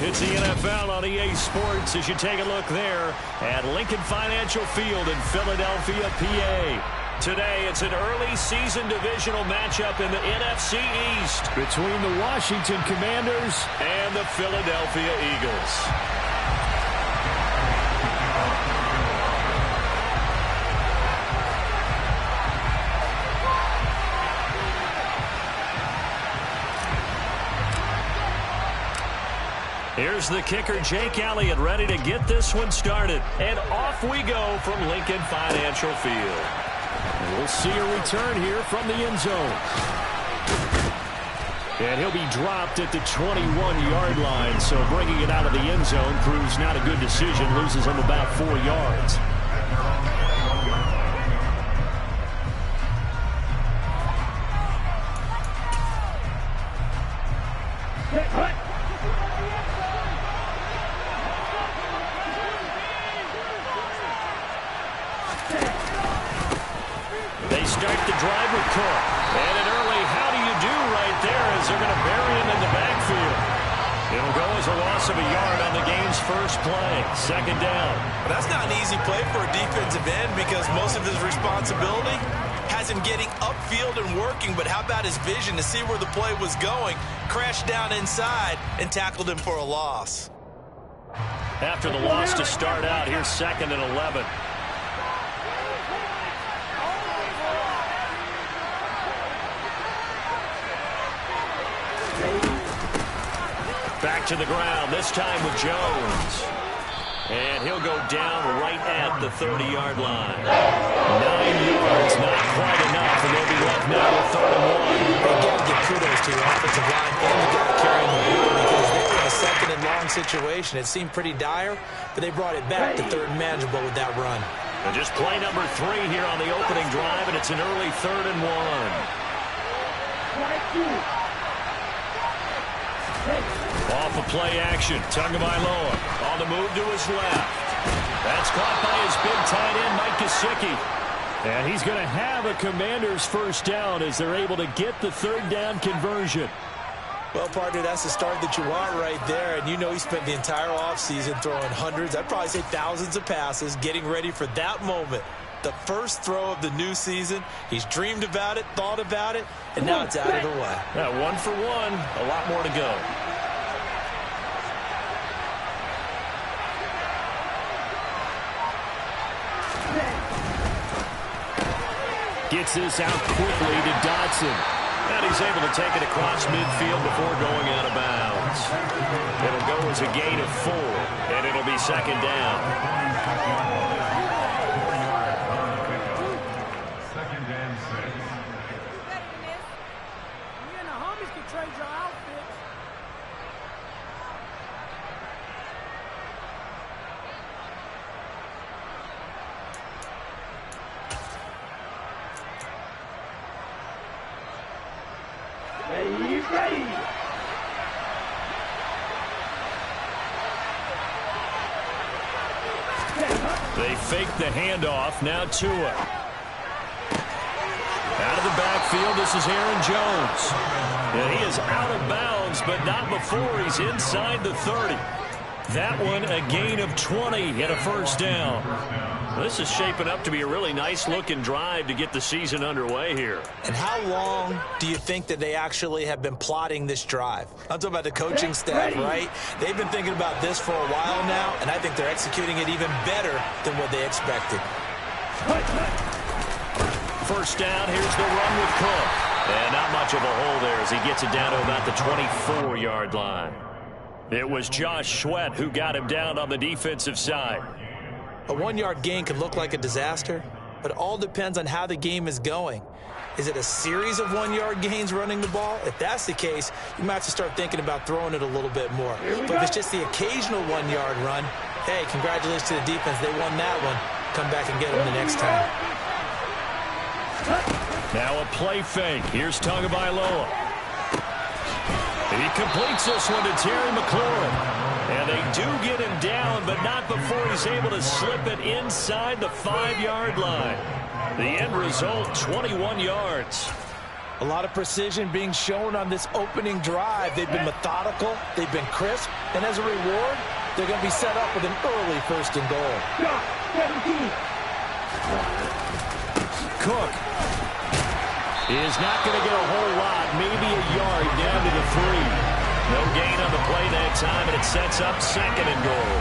It's the NFL on EA Sports as you take a look there at Lincoln Financial Field in Philadelphia, PA. Today, it's an early season divisional matchup in the NFC East between the Washington Commanders and the Philadelphia Eagles. Here's the kicker, Jake Elliott, ready to get this one started. And off we go from Lincoln Financial Field. And we'll see a return here from the end zone. And he'll be dropped at the 21-yard line, so bringing it out of the end zone proves not a good decision, loses him about 4 yards. They start the drive with Cook. And an early how do you do right there as they're going to bury him in the backfield. It'll go as a loss of a yard on the game's first play. Second down. Well, that's not an easy play for a defensive end because most of his responsibility has him getting upfield and working. But how about his vision to see where the play was going? Crashed down inside and tackled him for a loss. After the loss to start out, here's 2nd and 11. Back to the ground, this time with Jones. And he'll go down right at the 30-yard line. 9 yards, not quite enough, and they'll be left now with 3rd and 1. They got to give kudos to your offensive line and the guy carrying the ball because they were in a 2nd and long situation. It seemed pretty dire, but they brought it back to 3rd and manageable with that run. And just play number 3 here on the opening drive, and it's an early 3rd and 1. Off of play action, Tagovailoa on the move to his left. That's caught by his big tight end, Mike Gesicki. And he's going to have a Commander's first down as they're able to get the 3rd down conversion. Well, partner, that's the start that you want right there. And you know he spent the entire offseason throwing hundreds, I'd probably say thousands of passes, getting ready for that moment. The first throw of the new season. He's dreamed about it, thought about it, and now it's out of the way. Yeah, 1 for 1, a lot more to go. Gets this out quickly to Dotson. And he's able to take it across midfield before going out of bounds. It'll go as a gain of 4, and it'll be 2nd down. They fake the handoff. Now Tua. Out of the backfield, this is Aaron Jones. And he is out of bounds, but not before he's inside the 30. That one a gain of 20 and a first down. This is shaping up to be a really nice-looking drive to get the season underway here. And how long do you think that they actually have been plotting this drive? I'm talking about the coaching staff, right? They've been thinking about this for a while now, and I think they're executing it even better than what they expected. First down, here's the run with Cook. And not much of a hole there as he gets it down to about the 24-yard line. It was Josh Sweat who got him down on the defensive side. A 1-yard gain could look like a disaster, but it all depends on how the game is going. Is it a series of 1-yard gains running the ball? If that's the case, you might have to start thinking about throwing it a little bit more. But if it's just the occasional 1-yard run, hey, congratulations to the defense. They won that one. Come back and get them the next time. Now a play fake. Here's Tagovailoa. He completes this one to Terry McLaurin. And they do get him down, but not before he's able to slip it inside the 5-yard line. The end result, 21 yards. A lot of precision being shown on this opening drive. They've been methodical, they've been crisp, and as a reward, they're going to be set up with an early 1st and goal. Cook is not going to get a whole lot, maybe a yard down to the 3. No gain on the play that time, and it sets up 2nd and goal.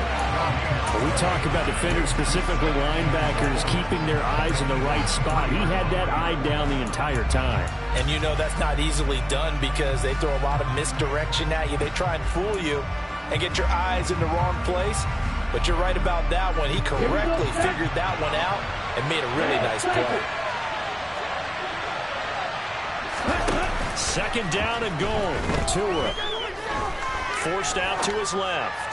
When we talk about defenders, specifically linebackers, keeping their eyes in the right spot. He had that eye down the entire time. And you know that's not easily done because they throw a lot of misdirection at you. They try and fool you and get your eyes in the wrong place. But you're right about that one. He correctly figured that one out and made a really nice play. 2nd down and goal. Tua forced out to his left.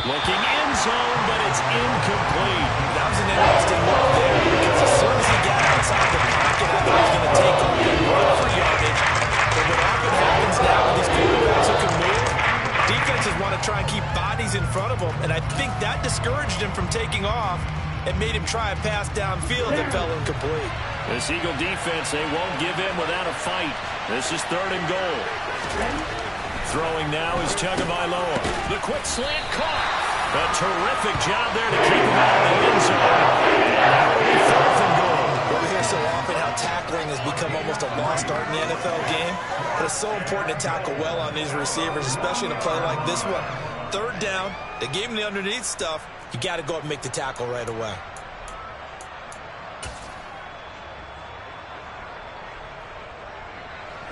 Looking end zone, but it's incomplete. That was an interesting look there because as soon as he got outside the pocket, I thought he was going to take off and run for yardage. But what often happens now with these quarterbacks who can move, defenses want to try and keep bodies in front of them, and I think that discouraged him from taking off and made him try a pass downfield that fell incomplete. This Eagle defense, they won't give in without a fight. This is 3rd and goal. Throwing now is Tagovailoa. The quick slant caught. A terrific job there to keep him out of the end zone. And that will be 4th and goal. We hear so often how tackling has become almost a lost art in the NFL game. But it's so important to tackle well on these receivers, especially in a play like this one. 3rd down, they gave him the underneath stuff. You got to go up and make the tackle right away.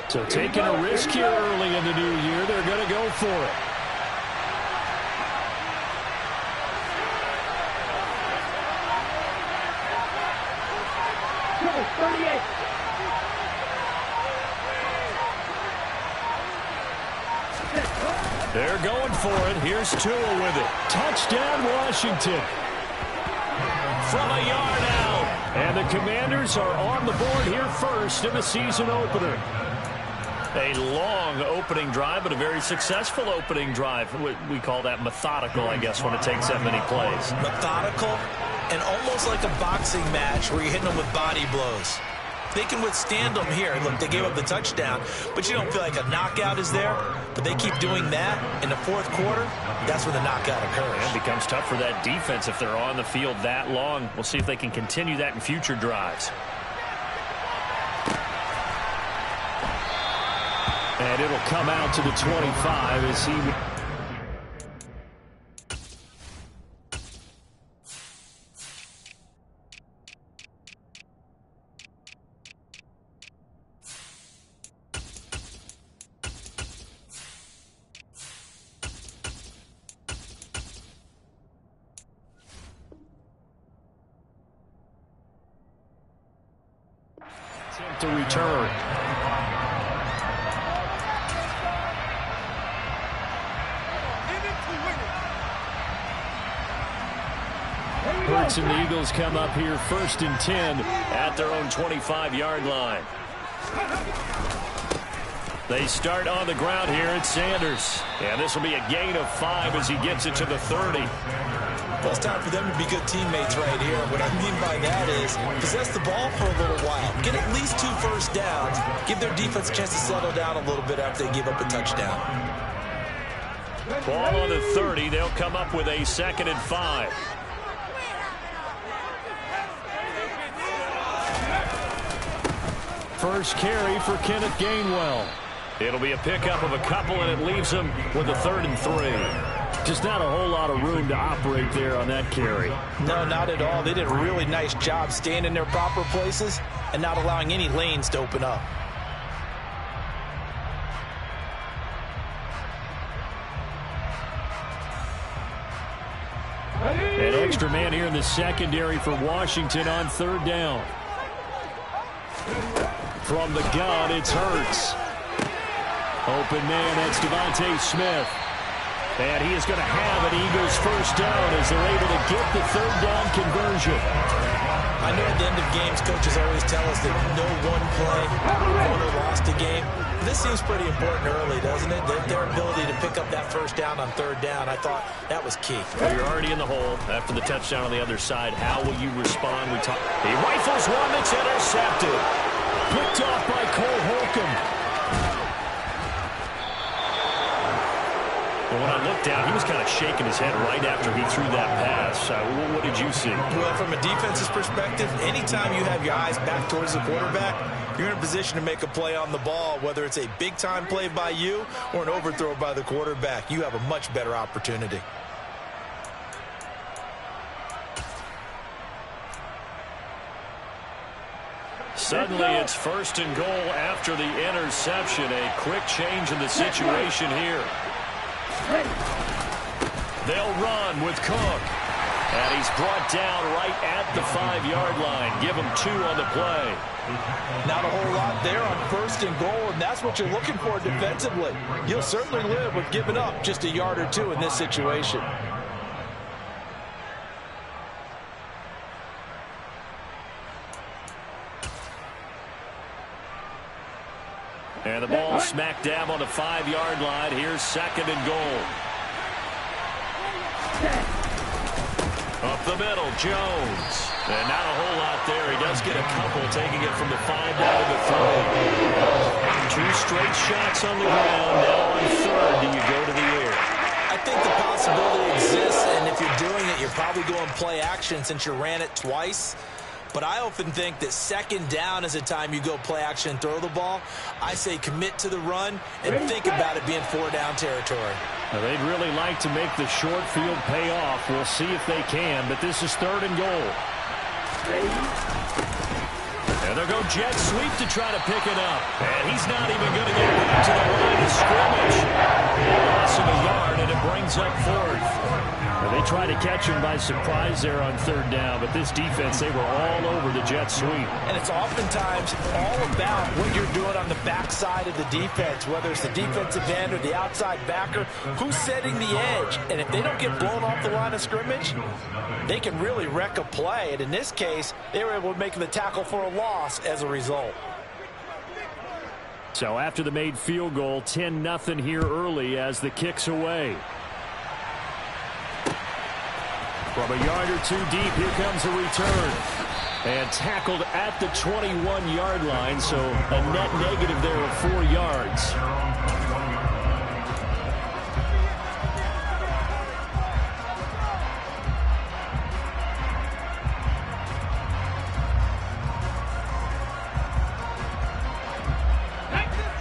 So taking a risk here early in the new year, they're going to go for it. They're going for it. Here's Tua with it. Touchdown, Washington. From a yard out. And the Commanders are on the board here first in the season opener. A long opening drive, but a very successful opening drive. We call that methodical, I guess, when it takes that many plays. Methodical and almost like a boxing match where you're hitting them with body blows. They can withstand them here. Look, they gave up the touchdown, but you don't feel like a knockout is there. But they keep doing that in the 4th quarter. That's when the knockout occurs. It becomes tough for that defense if they're on the field that long. We'll see if they can continue that in future drives. And it'll come out to the 25 as he... to return. Hurts and the Eagles come up here 1st and 10 at their own 25-yard line. They start on the ground here at Sanders. And this will be a gain of 5 as he gets it to the 30. Well, it's time for them to be good teammates right here. What I mean by that is possess the ball for a little while. Get at least 2 first downs. Give their defense a chance to settle down a little bit after they give up a touchdown. Ball on the 30. They'll come up with a 2nd and 5. First carry for Kenneth Gainwell. It'll be a pickup of a couple, and it leaves him with a 3rd and 3. Just not a whole lot of room to operate there on that carry. No, not at all. They did a really nice job staying in their proper places and not allowing any lanes to open up. An extra man here in the secondary for Washington on 3rd down. From the gun, it's Hurts. Open man, that's Devontae Smith. And he is going to have an Eagles first down as they're able to get the 3rd down conversion. I know at the end of games, coaches always tell us that no one play won or lost a game. This seems pretty important early, doesn't it? Their ability to pick up that first down on 3rd down, I thought that was key. Well, you're already in the hole after the touchdown on the other side. How will you respond? He rifles one that's intercepted. Picked off by Cole Holcomb. Well, when I looked down, he was kind of shaking his head right after he threw that pass. What did you see? Well, from a defense's perspective, anytime you have your eyes back towards the quarterback, you're in a position to make a play on the ball, whether it's a big-time play by you or an overthrow by the quarterback. You have a much better opportunity. Suddenly, it's 1st and goal after the interception. A quick change in the situation here. They'll run with Cook. And he's brought down right at the 5-yard line. Give him 2 on the play. Not a whole lot there on 1st and goal, and that's what you're looking for defensively. You'll certainly live with giving up just a yard or 2 in this situation. And the ball smack dab on the 5-yard line. Here's 2nd and goal. Up the middle, Jones. And not a whole lot there. He does get a couple, taking it from the 5 down to the 3. 2 straight shots on the ground. Now on 3rd, do you go to the air? I think the possibility exists, and if you're doing it, you're probably going play action since you ran it twice. But I often think that 2nd down is a time you go play action and throw the ball. I say commit to the run and think about it being 4-down territory. Now, they'd really like to make the short field pay off. We'll see if they can, but this is 3rd and goal. And they'll go jet sweep to try to pick it up. And he's not even going to get back to the line of scrimmage. Loss of a yard, and it brings up 4th. Well, they tried to catch him by surprise there on 3rd down, but this defense, they were all over the jet sweep. And it's oftentimes all about what you're doing on the backside of the defense, whether it's the defensive end or the outside backer, who's setting the edge. And if they don't get blown off the line of scrimmage, they can really wreck a play. And in this case, they were able to make the tackle for a loss as a result. So after the made field goal, 10-0 here early as the kick's away. From a yard or 2 deep, here comes a return. And tackled at the 21-yard line, so a net negative there of 4 yards.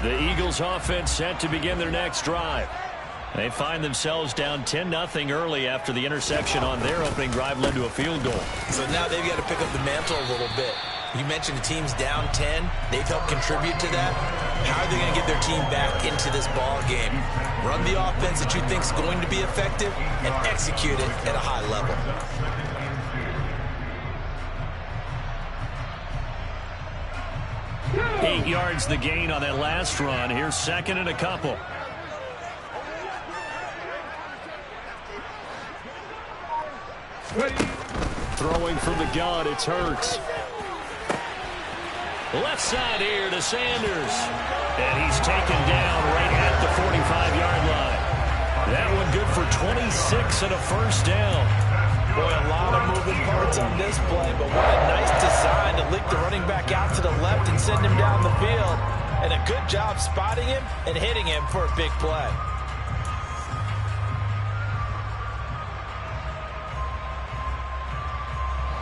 The Eagles offense set to begin their next drive. They find themselves down 10-0 early after the interception on their opening drive led to a field goal. So now they've got to pick up the mantle a little bit. You mentioned the team's down 10. They've helped contribute to that. How are they going to get their team back into this ball game? Run the offense that you think is going to be effective and execute it at a high level. Eight yards the gain on that last run. Here's 2nd and a couple. Throwing from the gun, it's Hurts. Left side here to Sanders. And he's taken down right at the 45-yard line. That one good for 26 and a 1st down. Boy, a lot of moving parts on this play, but what a nice design to leak the running back out to the left and send him down the field. And a good job spotting him and hitting him for a big play.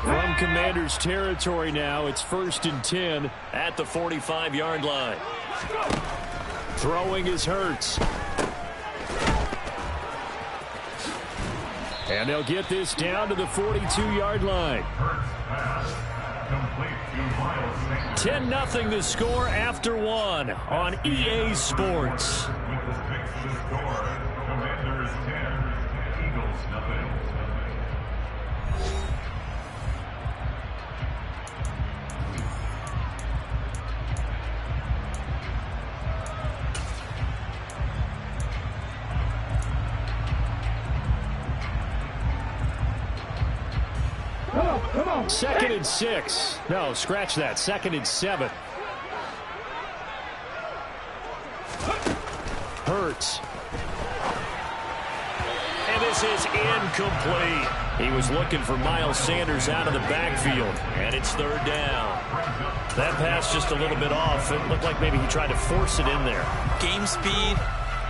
From Commanders territory now, it's 1st and 10 at the 45-yard line. Throwing is Hurts. And they'll get this down to the 42-yard line. 10-0 the score after 1 on EA Sports. Commanders 10, Eagles nothing. Come on. 2nd and 6. No, scratch that. 2nd and 7. Hurts. And this is incomplete. He was looking for Miles Sanders out of the backfield, and it's third down. That pass just a little bit off. It looked like maybe he tried to force it in there. Game speed,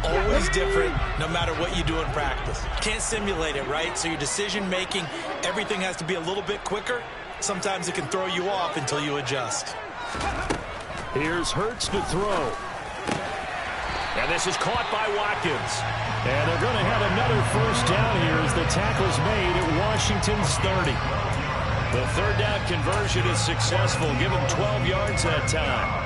always different, no matter what you do in practice. Can't simulate it, right? So your decision-making, everything has to be a little bit quicker. Sometimes it can throw you off until you adjust. Here's Hurts to throw. And this is caught by Watkins. And they're going to have another first down here as the tackle's made at Washington's 30. The third down conversion is successful. Give him 12 yards that time.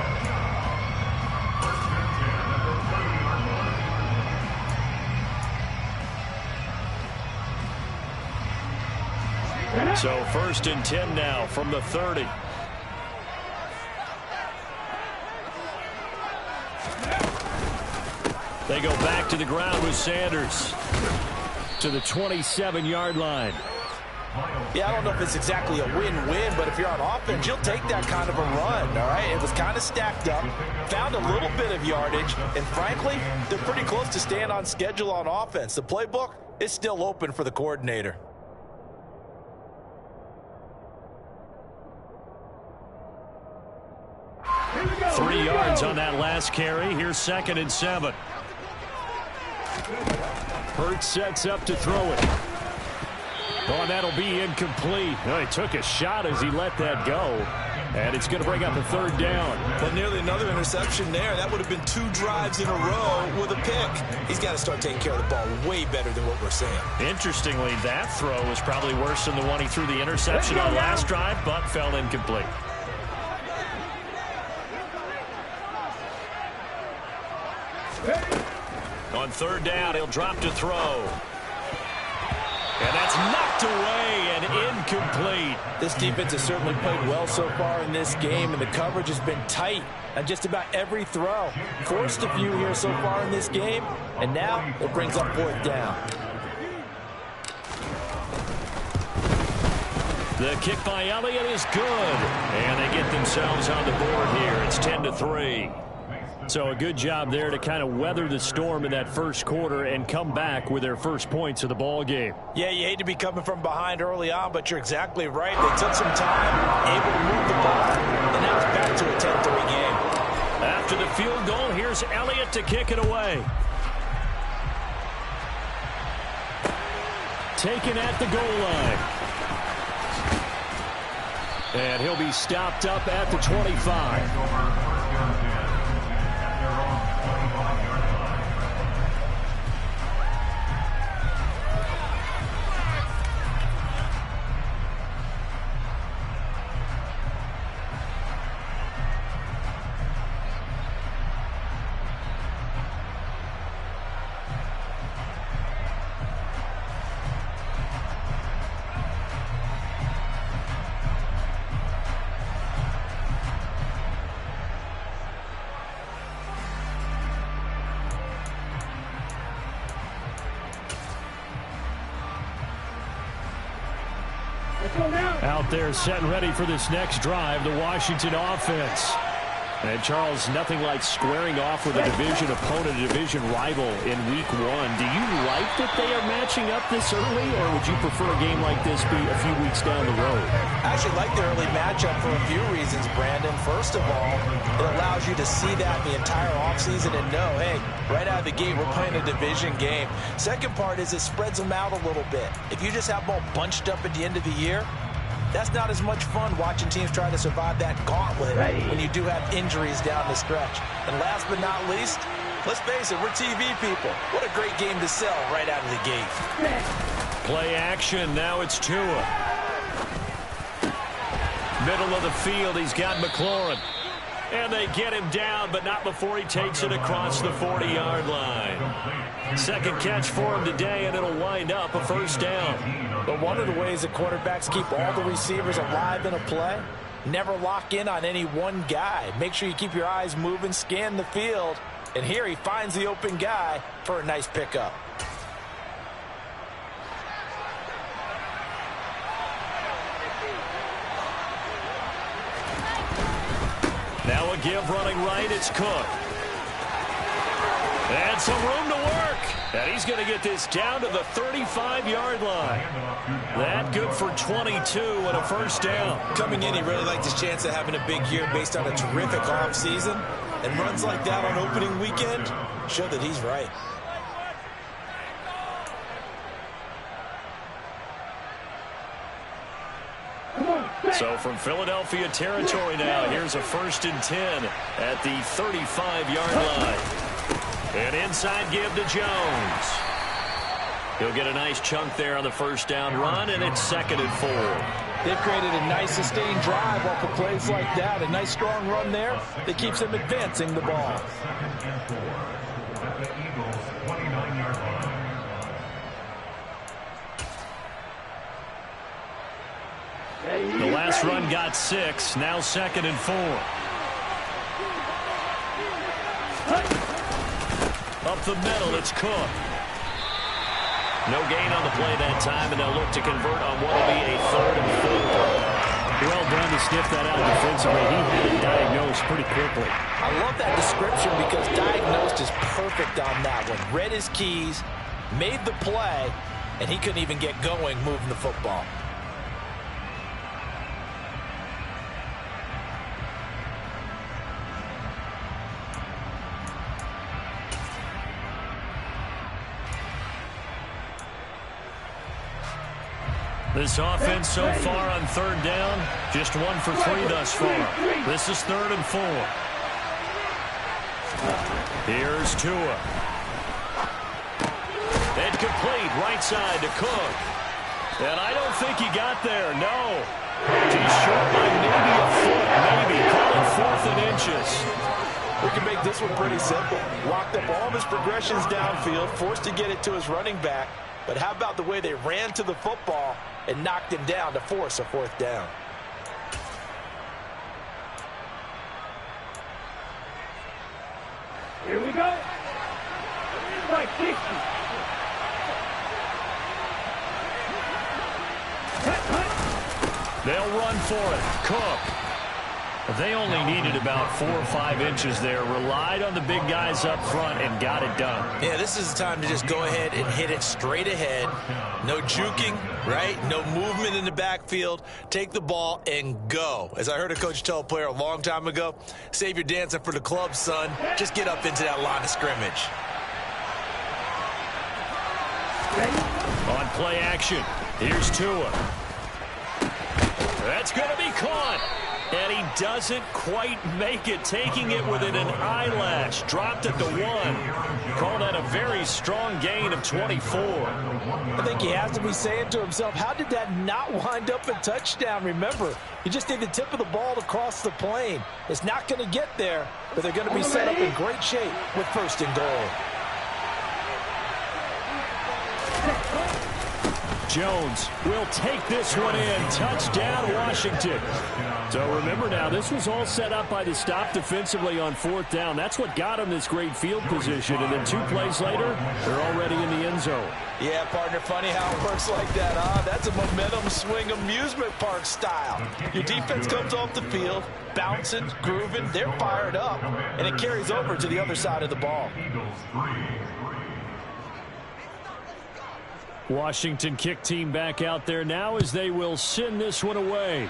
So first and 10 now from the 30. They go back to the ground with Sanders to the 27-yard line. Yeah, I don't know if it's exactly a win-win, but if you're on offense, you'll take that kind of a run, all right? It was kind of stacked up, found a little bit of yardage, and frankly, they're pretty close to staying on schedule on offense. The playbook is still open for the coordinator. Three yards on that last carry. Here's second and 7. Hurts sets up to throw it. Oh, and that'll be incomplete. Oh, he took a shot as he let that go. And it's going to bring up a third down. Well, nearly another interception there. That would have been 2 drives in a row with a pick. He's got to start taking care of the ball way better than what we're saying. Interestingly, that throw was probably worse than the one he threw the interception on last drive, but fell incomplete. On third down, he'll drop to throw. And that's knocked away and incomplete. This defense has certainly played well so far in this game, and the coverage has been tight on just about every throw. Forced a few here so far in this game, and now it brings up fourth down. The kick by Elliott is good. And they get themselves on the board here. It's 10-3. So a good job there to kind of weather the storm in that first quarter and come back with their first points of the ball game. Yeah, you hate to be coming from behind early on, but you're exactly right. They took some time, able to move the ball, and now it's back to a 10-3 game. After the field goal, here's Elliott to kick it away. Taken at the goal line. And he'll be stopped up at the 25. Out there set and ready for this next drive, the Washington offense. And Charles, nothing like squaring off with a division opponent, a division rival in week 1. Do you like that they are matching up this early, or would you prefer a game like this be a few weeks down the road? I actually like the early matchup for a few reasons, Brandon. First of all, it allows you to see that the entire offseason and know, hey, right out of the gate, we're playing a division game. Second part is it spreads them out a little bit. If you just have them all bunched up at the end of the year, that's not as much fun watching teams try to survive that gauntlet when you do have injuries down the stretch. And last but not least, let's face it, we're TV people. What a great game to sell right out of the gate. Play action. Now it's Tua. Middle of the field, he's got McLaurin. And they get him down, but not before he takes it across the 40-yard line. Second catch for him today, and it'll wind up a first down. But one of the ways that quarterbacks keep all the receivers alive in a play, never lock in on any one guy. Make sure you keep your eyes moving, scan the field. And here he finds the open guy for a nice pickup. Now a give running right, it's Cook. And some room to work. And he's going to get this down to the 35-yard line. That good for 22 and a first down. Coming in, he really liked his chance of having a big year based on a terrific offseason. And runs like that on opening weekend show that he's right. So from Philadelphia territory now, here's a 1st and 10 at the 35-yard line. And inside give to Jones. He'll get a nice chunk there on the first down run, and it's 2nd and 4. They've created a nice sustained drive off of plays like that. A nice strong run there that keeps them advancing the ball. 2nd and 4 at the Eagles' 29-yard line. The last run got 6. Now 2nd and 4. Up the middle, it's Cook. No gain on the play that time, and they'll look to convert on what will be a 3rd and 4. Well done to sniff that out defensively. He had it diagnosed pretty quickly. I love that description because diagnosed is perfect on that one. Read his keys, made the play, and he couldn't even get going moving the football. This offense so far on 3rd down, just 1 for 3 thus far. This is 3rd and 4. Here's Tua. Incomplete, right side to Cook. And I don't think he got there, no. He's short by maybe a foot, maybe. Call it 4th and inches. We can make this one pretty simple. Locked up all of his progressions downfield, forced to get it to his running back. But how about the way they ran to the football and knocked him down to force a 4th down? Here we go. Right, 60. They'll run for it. Cook. They only needed about 4 or 5 inches there. Relied on the big guys up front and got it done. Yeah, this is the time to just go ahead and hit it straight ahead. No juking, right? No movement in the backfield. Take the ball and go. As I heard a coach tell a player a long time ago, save your dancing for the club, son. Just get up into that line of scrimmage. On play action, here's Tua. That's going to be caught. And he doesn't quite make it, taking it within an eyelash. Dropped at the 1. Call that a very strong gain of 24. I think he has to be saying to himself, how did that not wind up a touchdown? Remember, you just need the tip of the ball to cross the plane. It's not going to get there, but they're going to be set up in great shape with 1st and goal. Jones will take this one in. Touchdown, Washington. So remember now, this was all set up by the stop defensively on 4th down. That's what got him this great field position. And then 2 plays later, they're already in the end zone. Yeah, partner, funny how it works like that, huh? That's a momentum swing amusement park style. Your defense comes off the field, bouncing, grooving, they're fired up, and it carries over to the other side of the ball. Washington kick team back out there now as they will send this one away.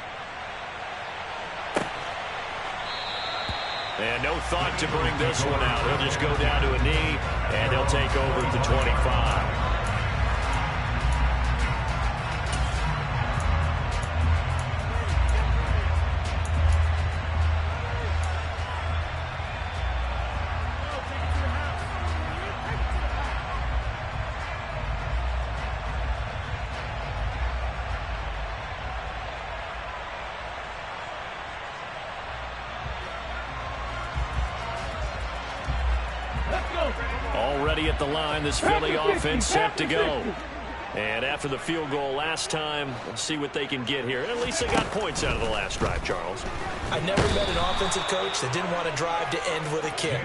And no thought to bring this one out. He'll just go down to a knee, and they'll take over at the 25. Already at the line, this Philly offense set to go. And after the field goal last time, let's see what they can get here. At least they got points out of the last drive, Charles. I never met an offensive coach that didn't want to drive to end with a kick.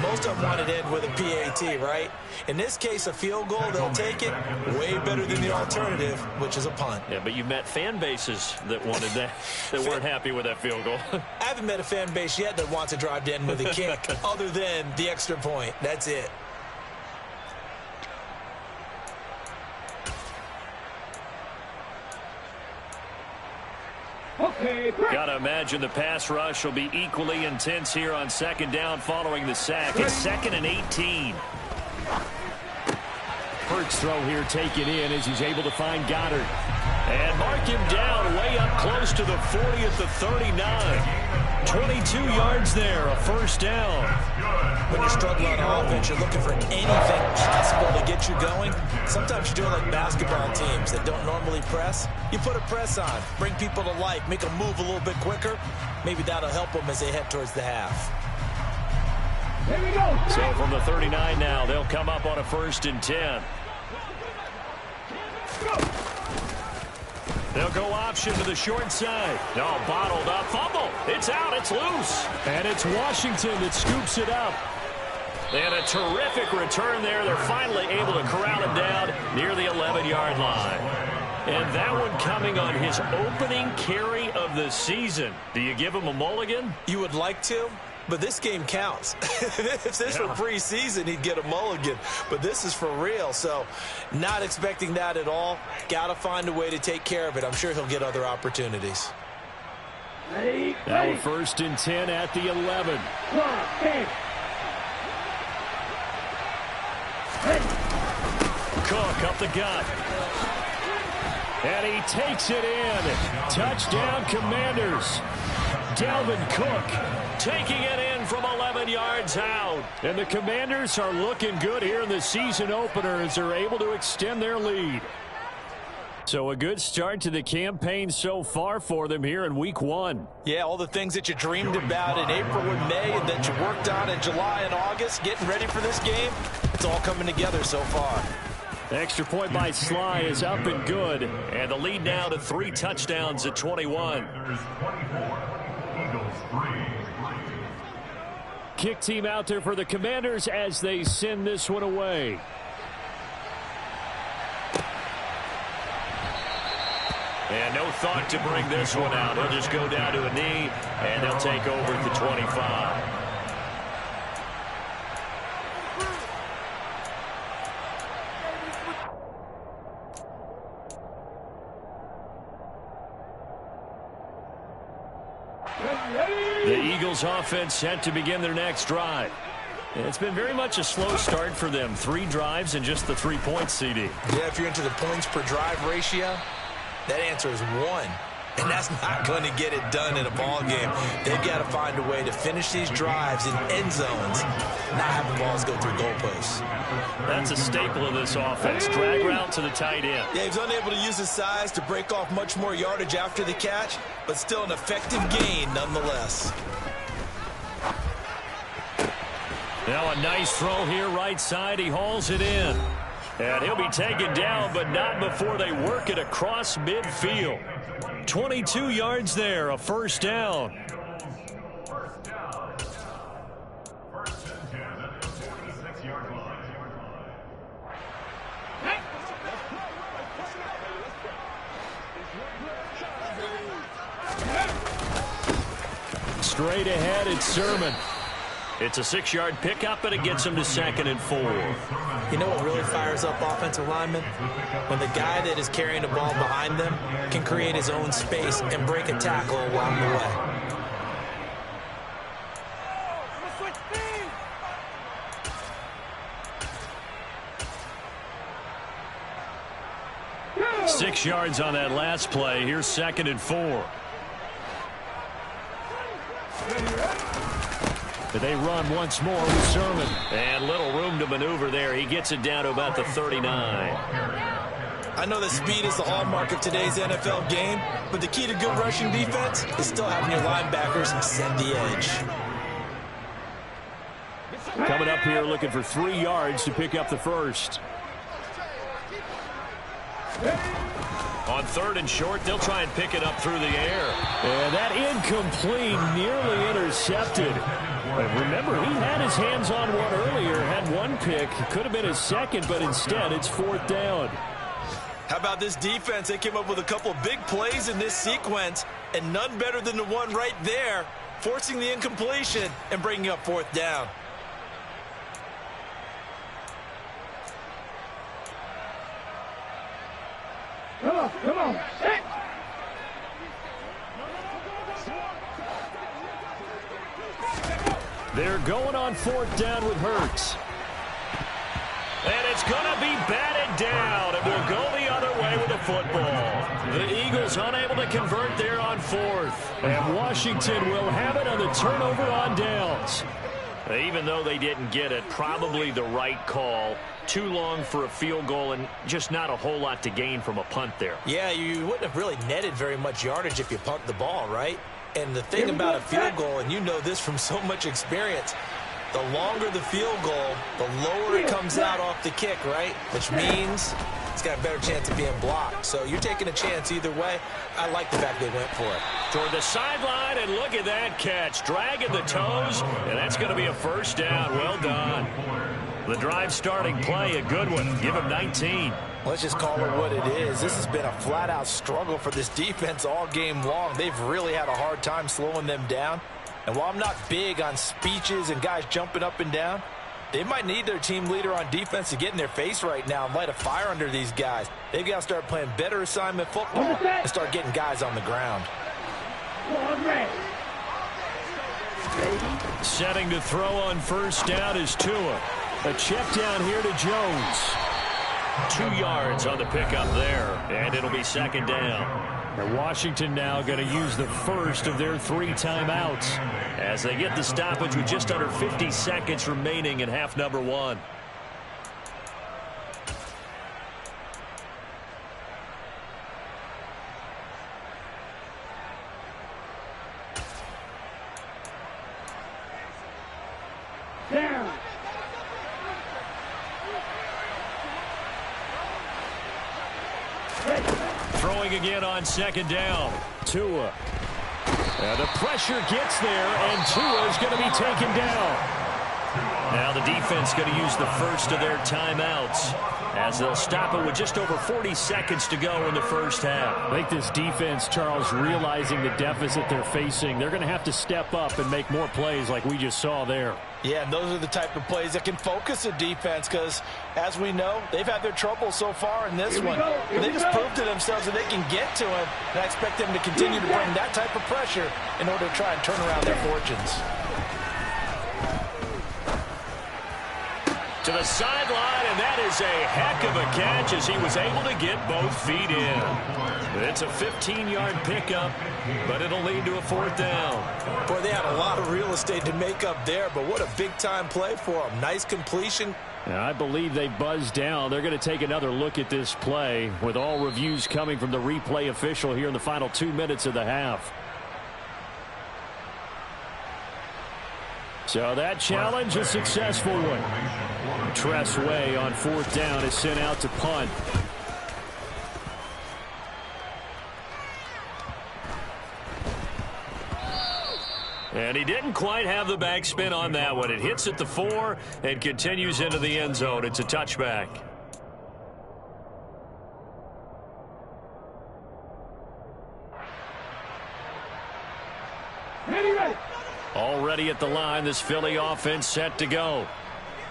Most of them wanted to end with a PAT, right? In this case, a field goal, they'll take it way better than the alternative, which is a punt. Yeah, but you met fan bases that wanted that, that weren't happy with that field goal. I haven't met a fan base yet that wants to drive to end with a kick other than the extra point. That's it. Gotta imagine the pass rush will be equally intense here on second down following the sack. It's 2nd and 18. Hurts throw here taken in as he's able to find Goddard. And mark him down way up close to the 40 at the 39. 22 yards there, a first down. When you're struggling on offense, you're looking for anything possible to get you going. Sometimes you do it like basketball teams that don't normally press. You put a press on, bring people to life, make them move a little bit quicker. Maybe that'll help them as they head towards the half. Here we go. So from the 39 now, they'll come up on a 1st and 10. They'll go option to the short side. No, bottled up. Fumble. It's out. It's loose. And it's Washington that scoops it up. And a terrific return there. They're finally able to corral him down near the 11-yard line. And that one coming on his opening carry of the season. Do you give him a mulligan? You would like to, but this game counts. If this were preseason, he'd get a mulligan. But this is for real, so not expecting that at all. Got to find a way to take care of it. I'm sure he'll get other opportunities. Ready? Now Ready. 1st and 10 at the 11. Cook up the gut. And he takes it in. Touchdown, Commanders. Dalvin Cook Taking it in from 11 yards out. And the Commanders are looking good here in the season opener as they're able to extend their lead. So a good start to the campaign so far for them here in week 1. Yeah, all the things that you dreamed about in April and May and that you worked on in July and August, getting ready for this game, it's all coming together so far. Extra point by Sly is up and good. And the lead now to 3 touchdowns at 21. Kick team out there for the Commanders as they send this one away. And no thought to bring this one out. He'll just go down to a knee, and they'll take over at the 25. The Eagles offense set to begin their next drive. It's been very much a slow start for them. 3 drives and just the 3 points, CD. Yeah, if you're into the points per drive ratio, that answer is 1. And that's not going to get it done in a ball game. They've got to find a way to finish these drives in end zones, not have the balls go through goalposts. That's a staple of this offense. Drag route to the tight end. Yeah, he's unable to use his size to break off much more yardage after the catch, but still an effective gain nonetheless. Now a nice throw here right side. He hauls it in. And he'll be taken down, but not before they work it across midfield. 22 yards there, a first down. Straight ahead, it's Sermon. It's a 6-yard pickup, and it gets him to 2nd and 4. You know what really fires up offensive linemen? When the guy that is carrying the ball behind them can create his own space and break a tackle along the way. Go. 6 yards on that last play. Here's 2nd and 4. They run once more with Sermon. And little room to maneuver there. He gets it down to about the 39. I know that speed is the hallmark of today's NFL game, but the key to good rushing defense is still having your linebackers set the edge. Coming up here looking for 3 yards to pick up the first. On 3rd and short, they'll try and pick it up through the air. And that incomplete, nearly intercepted. But remember, he had his hands on one earlier, had one pick. Could have been his second, but instead it's 4th down. How about this defense? They came up with a couple of big plays in this sequence, and none better than the one right there, forcing the incompletion and bringing up 4th down. Come on, set. They're going on 4th down with Hurts. And it's going to be batted down. It will go the other way with the football. The Eagles unable to convert there on 4th. And Washington will have it on the turnover on downs. Even though they didn't get it, probably the right call. Too long for a field goal and just not a whole lot to gain from a punt there. Yeah, you wouldn't have really netted very much yardage if you punt the ball, right? And the thing about a field goal, and you know this from so much experience, the longer the field goal, the lower it comes out off the kick, right? Which means it's got a better chance of being blocked. So you're taking a chance either way. I like the fact they went for it. Toward the sideline, and look at that catch. Dragging the toes, and that's going to be a first down. Well done. The drive starting play, a good one. Give him 19. Let's just call it what it is. This has been a flat-out struggle for this defense all game long. They've really had a hard time slowing them down. And while I'm not big on speeches and guys jumping up and down, they might need their team leader on defense to get in their face right now and light a fire under these guys. They've got to start playing better assignment football and start getting guys on the ground. Setting to throw on 1st down is Tua. A check down here to Jones. 2 yards on the pickup there, and it'll be 2nd down. And Washington now going to use the first of their 3 timeouts as they get the stoppage with just under 50 seconds remaining in half number 1. Down. Throwing again on 2nd down. Tua. And the pressure gets there, and Tua is going to be taken down. Now the defense going to use the first of their timeouts as they'll stop it with just over 40 seconds to go in the first half. I think this defense, Charles, realizing the deficit they're facing, they're going to have to step up and make more plays like we just saw there. Yeah, and those are the type of plays that can focus a defense because, as we know, they've had their trouble so far in this one. They just proved to themselves that they can get to him, and I expect them to continue to bring that type of pressure in order to try and turn around their fortunes. To the sideline, and that is a heck of a catch as he was able to get both feet in. It's a 15-yard pickup, but it'll lead to a 4th down. Boy, they had a lot of real estate to make up there, but what a big-time play for them. Nice completion. And I believe they buzzed down. They're going to take another look at this play with all reviews coming from the replay official here in the final 2 minutes of the half. So that challenge, a successful one. Tress Way on 4th down is sent out to punt. And he didn't quite have the backspin on that one. It hits at the 4 and continues into the end zone. It's a touchback. Already at the line, this Philly offense set to go.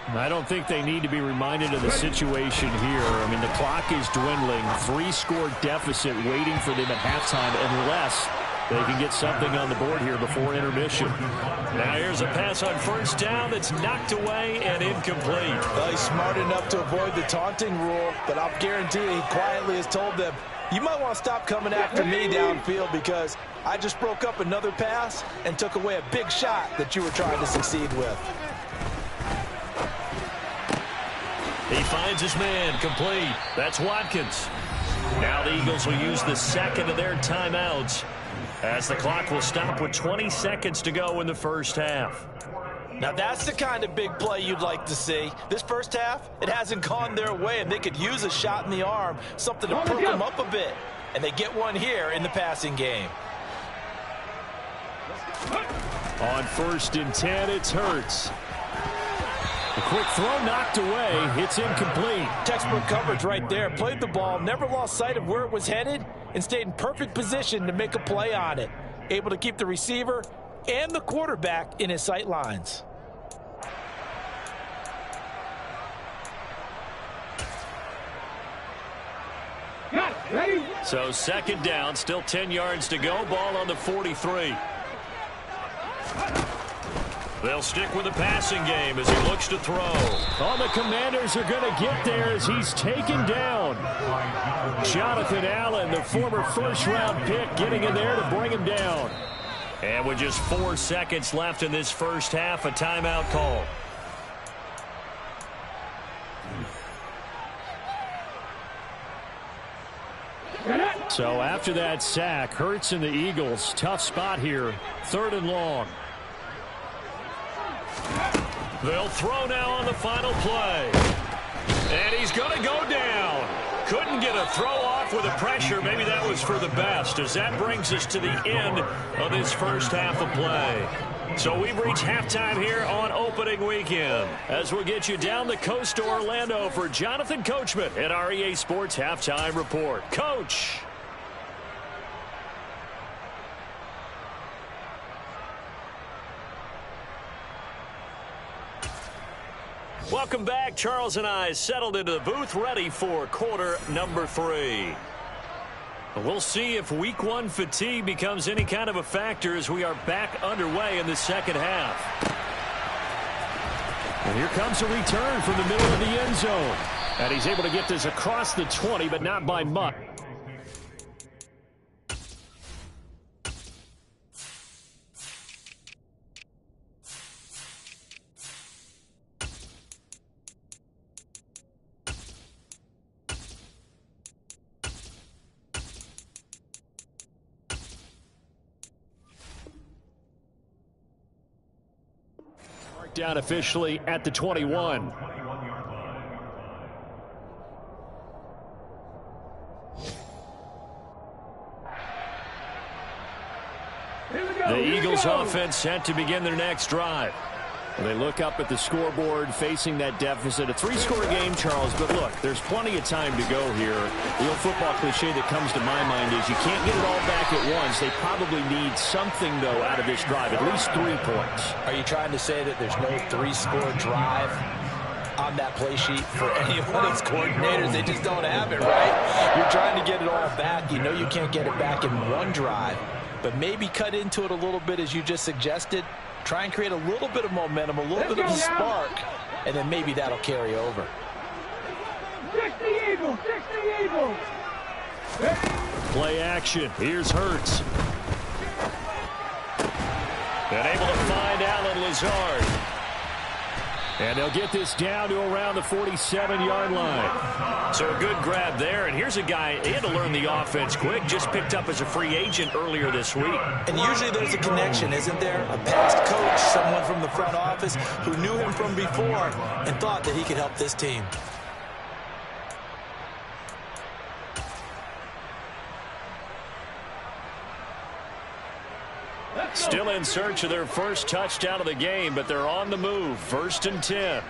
I don't think they need to be reminded of the situation here. I mean, the clock is dwindling. 3-score deficit waiting for them at halftime unless they can get something on the board here before intermission. Now here's a pass on 1st down that's knocked away and incomplete. Well, he's smart enough to avoid the taunting rule, but I'll guarantee he quietly has told them, you might want to stop coming after me downfield because I just broke up another pass and took away a big shot that you were trying to succeed with. He finds his man, complete. That's Watkins. Now the Eagles will use the 2nd of their timeouts as the clock will stop with 20 seconds to go in the first half. Now that's the kind of big play you'd like to see. This first half, it hasn't gone their way, and they could use a shot in the arm, something to perk them up a bit. And they get one here in the passing game. On 1st and 10, it's Hurts. A quick throw knocked away. It's incomplete. Textbook coverage right there. Played the ball, never lost sight of where it was headed, and stayed in perfect position to make a play on it. Able to keep the receiver and the quarterback in his sight lines. Ready? So 2nd down, still 10 yards to go. Ball on the 43. They'll stick with the passing game as he looks to throw. Oh, the Commanders are going to get there as he's taken down. Jonathan Allen, the former first-round pick, getting in there to bring him down. And with just 4 seconds left in this first half, a timeout call. So after that sack, Hurts and the Eagles, tough spot here, 3rd and long. They'll throw now on the final play. And he's going to go down. Couldn't get a throw off with the pressure. Maybe that was for the best, as that brings us to the end of this first half of play. So we've reached halftime here on opening weekend. As we'll get you down the coast to Orlando for Jonathan Coachman at our EA Sports Halftime Report. Coach. Welcome back. Charles and I settled into the booth ready for quarter number 3. We'll see if week 1 fatigue becomes any kind of a factor as we are back underway in the second half. And here comes a return from the middle of the end zone. And he's able to get this across the 20, but not by much. Down officially at the 21. The Eagles offense set to begin their next drive. They look up at the scoreboard facing that deficit. A 3-score game, Charles, but look, there's plenty of time to go here. The old football cliche that comes to my mind is you can't get it all back at once. They probably need something, though, out of this drive, at least 3 points. Are you trying to say that there's no 3-score drive on that play sheet for any one of those coordinators? They just don't have it, right? You're trying to get it all back. You know you can't get it back in one drive, but maybe cut into it a little bit as you just suggested. Try and create a little bit of momentum, a little bit of a spark, and then maybe that'll carry over. 60 Eagles, 60 Eagles. Play action. Here's Hurts. And able to find Allen Lazard. And they'll get this down to around the 47-yard line. So a good grab there. And here's a guy, he had to learn the offense quick, just picked up as a free agent earlier this week. And usually there's a connection, isn't there? A past coach, someone from the front office who knew him from before and thought that he could help this team. Still in search of their first touchdown of the game, but they're on the move. 1st and 10.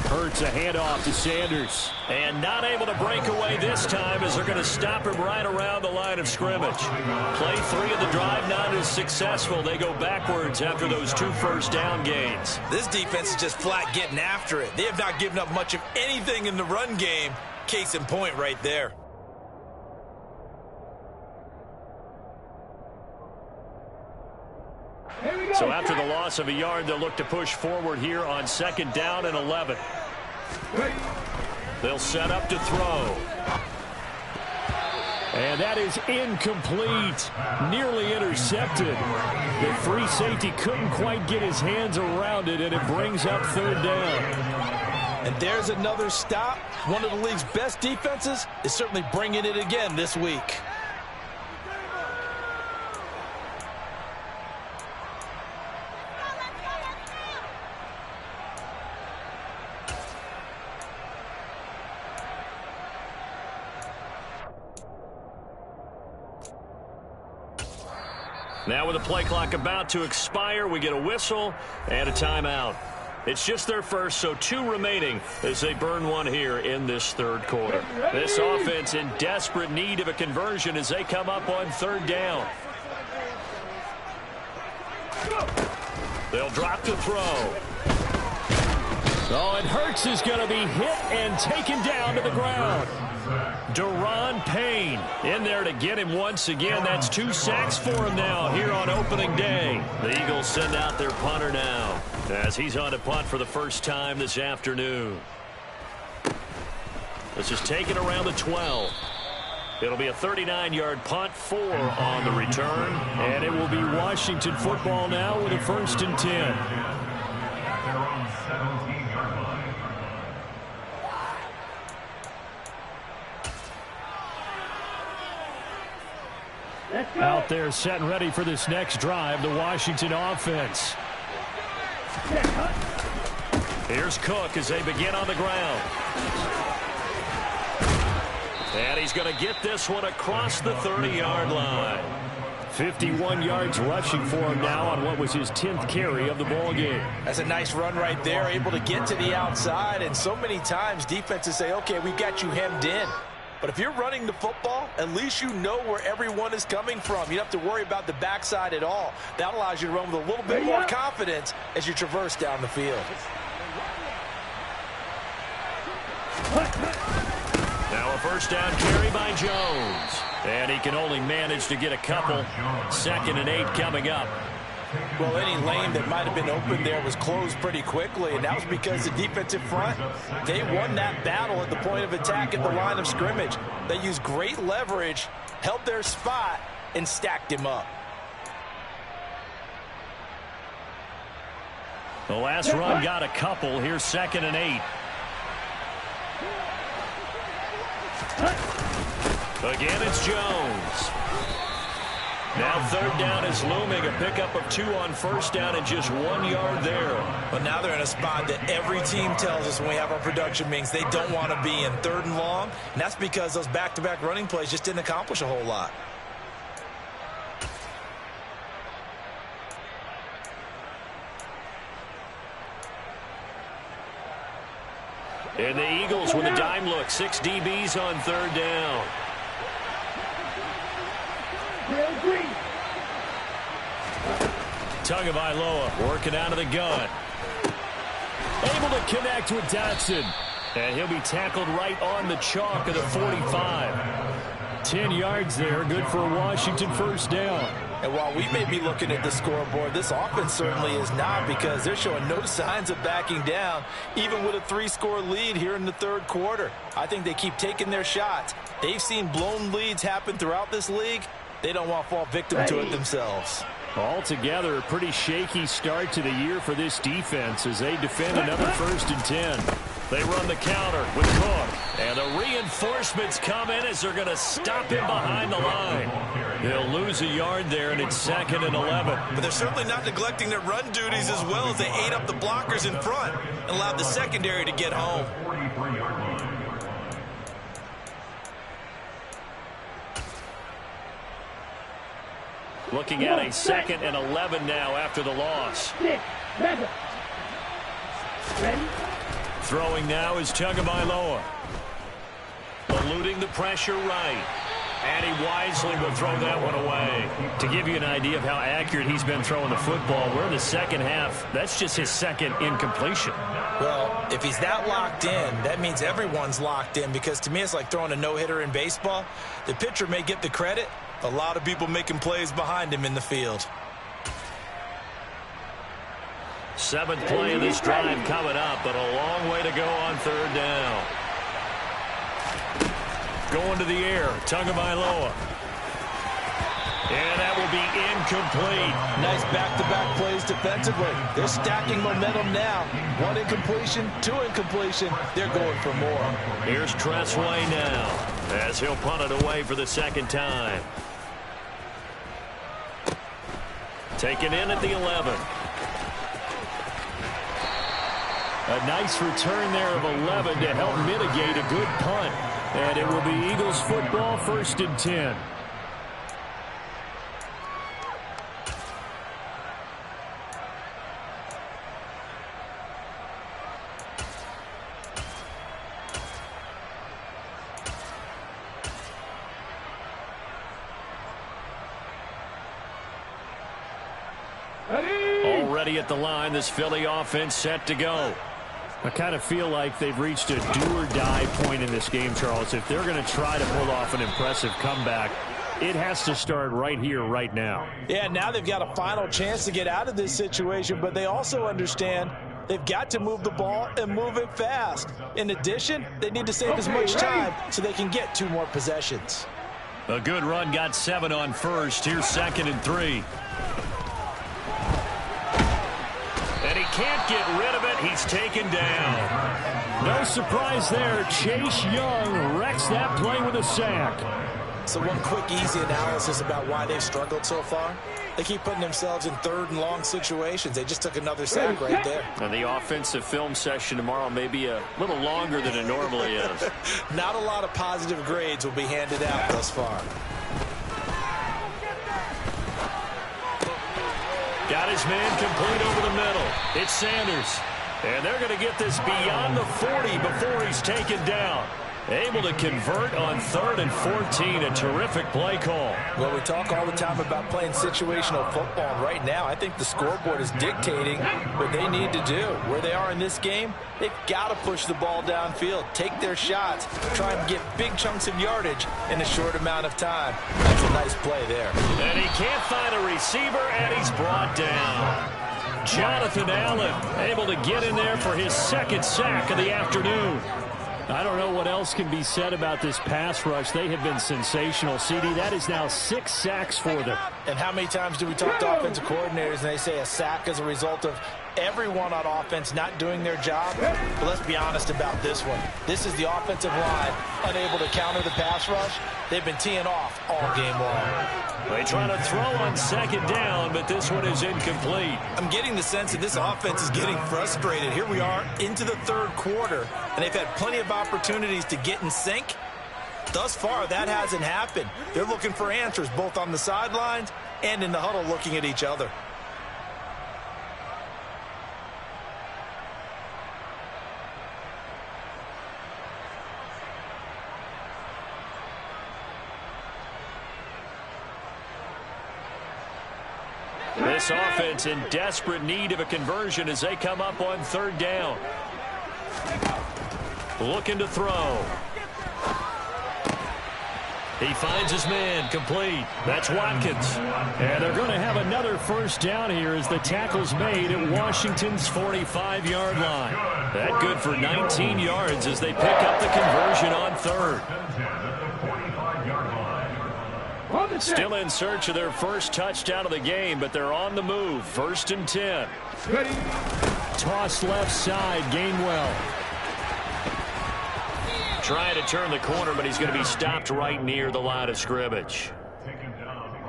Hurts a handoff to Sanders. And not able to break away this time as they're going to stop him right around the line of scrimmage. Play 3 of the drive not as successful. They go backwards after those 2 first-down gains. This defense is just flat getting after it. They have not given up much of anything in the run game. Case in point right there. So after the loss of a yard, they'll look to push forward here on 2nd down and 11. They'll set up to throw. And that is incomplete. Nearly intercepted. The free safety couldn't quite get his hands around it, and it brings up 3rd down. And there's another stop. One of the league's best defenses is certainly bringing it again this week. Now with the play clock about to expire, we get a whistle and a timeout. It's just their first, so 2 remaining as they burn one here in this 3rd quarter. This offense in desperate need of a conversion as they come up on 3rd down. They'll drop to throw. Oh, and Hurts is going to be hit and taken down to the ground. Daron Payne in there to get him once again. That's 2 sacks for him now here on opening day. The Eagles send out their punter now as he's on to punt for the first time this afternoon. This is taken around the 12. It'll be a 39-yard punt, 4 on the return, and it will be Washington football now with a 1st and 10. At their own 17-yard line. Out there set and ready for this next drive, the Washington offense. Here's Cook as they begin on the ground. And he's going to get this one across the 30-yard line. 51 yards rushing for him now on what was his 10th carry of the ball game. That's a nice run right there, able to get to the outside. And so many times defenses say, okay, we've got you hemmed in. But if you're running the football, at least you know where everyone is coming from. You don't have to worry about the backside at all. That allows you to run with a little bit more confidence as you traverse down the field. Now a first down carry by Jones. And he can only manage to get a couple. 2nd and 8 coming up. Well, any lane that might have been open there was closed pretty quickly, and that was because the defensive front, they won that battle at the point of attack at the line of scrimmage. They used great leverage, held their spot, and stacked him up. The last run got a couple. Here's 2nd and 8. Again, it's Jones. Now 3rd down is looming. A pickup of 2 on 1st down and just 1 yard there. But now they're in a spot that every team tells us when we have our production meetings they don't want to be in, 3rd and long. And that's because those back-to-back running plays just didn't accomplish a whole lot. And the Eagles with a dime look. 6 DBs on 3rd down. Tagovailoa working out of the gun. Able to connect with Dotson. And he'll be tackled right on the chalk of the 45. 10 yards there. Good for a Washington 1st down. And while we may be looking at the scoreboard, this offense certainly is not, because they're showing no signs of backing down, even with a 3-score lead here in the 3rd quarter. I think they keep taking their shots. They've seen blown leads happen throughout this league. They don't want to fall victim to it themselves. Altogether, a pretty shaky start to the year for this defense as they defend another 1st and 10. They run the counter with Cook. And the reinforcements come in as they're going to stop him behind the line. They'll lose a yard there, and it's 2nd and 11. But they're certainly not neglecting their run duties as well, as they ate up the blockers in front and allowed the secondary to get home. 43-yard line. Looking at a 2nd and 11 now after the loss. Throwing now is Tagovailoa. Eluding the pressure right. And he wisely will throw that one away. To give you an idea of how accurate he's been throwing the football, we're in the 2nd half. That's just his 2nd incompletion. Well, if he's that locked in, that means everyone's locked in, because to me it's like throwing a no-hitter in baseball. The pitcher may get the credit. A lot of people making plays behind him in the field. 7th play of this drive coming up, but a long way to go on 3rd down. Going to the air, Tagovailoa. And that will be incomplete. Nice back-to-back plays defensively. They're stacking momentum now. 1 incompletion, 2 incompletion. They're going for more. Here's Tressway now as he'll punt it away for the 2nd time. Taken in at the 11. A nice return there of 11 to help mitigate a good punt. And it will be Eagles football, 1st and 10. Already at the line, this Philly offense set to go. I kind of feel like they've reached a do-or-die point in this game, Charles. If they're going to try to pull off an impressive comeback, it has to start right here, right now. Yeah, now they've got a final chance to get out of this situation, but they also understand they've got to move the ball and move it fast. In addition, they need to save as much time so they can get 2 more possessions. A good run, got 7 on first. Here's 2nd and 3. And he can't get rid of it. He's taken down. No surprise there. Chase Young wrecks that play with a sack. So one quick, easy analysis about why they've struggled so far. They keep putting themselves in 3rd and long situations. They just took another sack right there. And the offensive film session tomorrow may be a little longer than it normally is. Not a lot of positive grades will be handed out thus far. Got his man complete over the middle. It's Sanders. And they're going to get this beyond the 40 before he's taken down. Able to convert on 3rd and 14. A terrific play call. Well, we talk all the time about playing situational football. And right now, I think the scoreboard is dictating what they need to do. Where they are in this game, they've got to push the ball downfield, take their shots, try and get big chunks of yardage in a short amount of time. That's a nice play there. And he can't find a receiver, and he's brought down. Jonathan Allen able to get in there for his 2nd sack of the afternoon. I don't know what else can be said about this pass rush. They have been sensational, CD. That is now 6 sacks for them. And how many times do we talk to offensive coordinators and they say a sack is a result of everyone on offense not doing their job? But let's be honest about this one. This is the offensive line unable to counter the pass rush. They've been teeing off all game long. They try to throw on 2nd down, but this one is incomplete. I'm getting the sense that this offense is getting frustrated. Here we are into the 3rd quarter, and they've had plenty of opportunities to get in sync. Thus far, that hasn't happened. They're looking for answers both on the sidelines and in the huddle looking at each other. This offense in desperate need of a conversion as they come up on 3rd down. Looking to throw. He finds his man complete. That's Watkins. And they're going to have another 1st down here as the tackle's made at Washington's 45-yard line. That good for 19 yards as they pick up the conversion on 3rd. Still in search of their 1st touchdown of the game, but they're on the move. 1st and 10. Toss left side, Gainwell. Trying to turn the corner, but he's going to be stopped right near the line of scrimmage.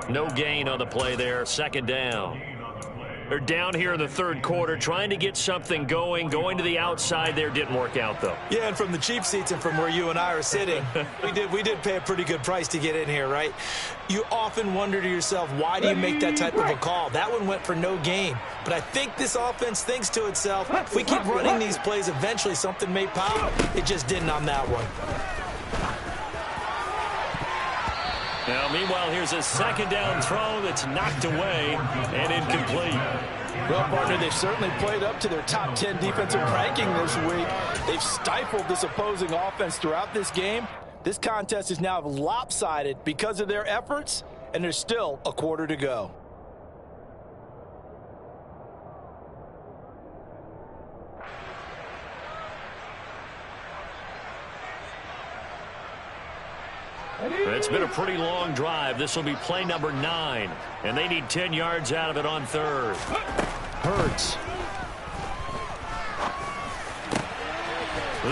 No gain on the play there. 2nd down. They're down here in the 3rd quarter, trying to get something going to the outside there. Didn't work out, though. Yeah, and from the cheap seats and from where you and I are sitting, we did pay a pretty good price to get in here, right? You often wonder to yourself, why do you make that type of a call? That one went for no gain. But I think this offense thinks to itself, if we keep running these plays, eventually something may pop. It just didn't on that one. Now, meanwhile, here's a 2nd down throw that's knocked away and incomplete. Well, partner, they've certainly played up to their top 10 defensive ranking this week. They've stifled this opposing offense throughout this game. This contest is now lopsided because of their efforts, and there's still a quarter to go. It's been a pretty long drive. This will be play number 9, and they need 10 yards out of it on 3rd. Hurts.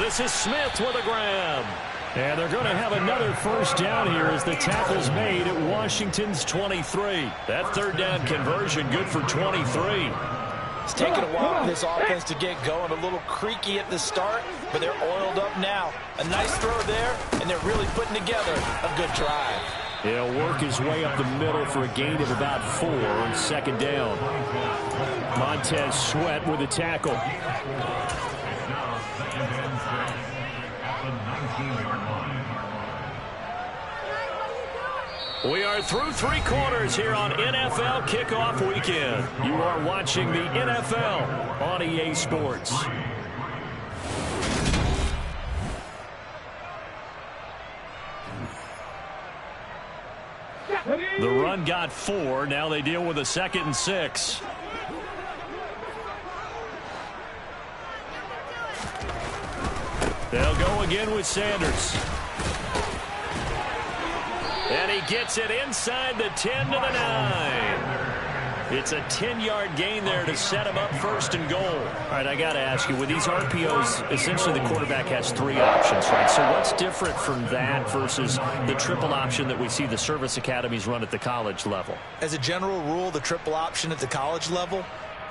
This is Smith with a grab. And they're going to have another 1st down here as the tackle's made at Washington's 23. That 3rd down conversion good for 23. It's taken a while for this offense to get going. A little creaky at the start, but they're oiled up now. A nice throw there, and they're really putting together a good drive. He'll work his way up the middle for a gain of about 4 on 2nd down. Montez Sweat with a tackle. We are through 3 quarters here on NFL Kickoff Weekend. You are watching the NFL on EA Sports. The run got 4. Now they deal with a 2nd and 6. They'll go again with Sanders. And he gets it inside the 10 to the 9. It's a 10-yard gain there to set him up 1st and goal. All right, I got to ask you, with these RPOs, essentially the quarterback has 3 options, right? So what's different from that versus the triple option that we see the service academies run at the college level? As a general rule, the triple option at the college level,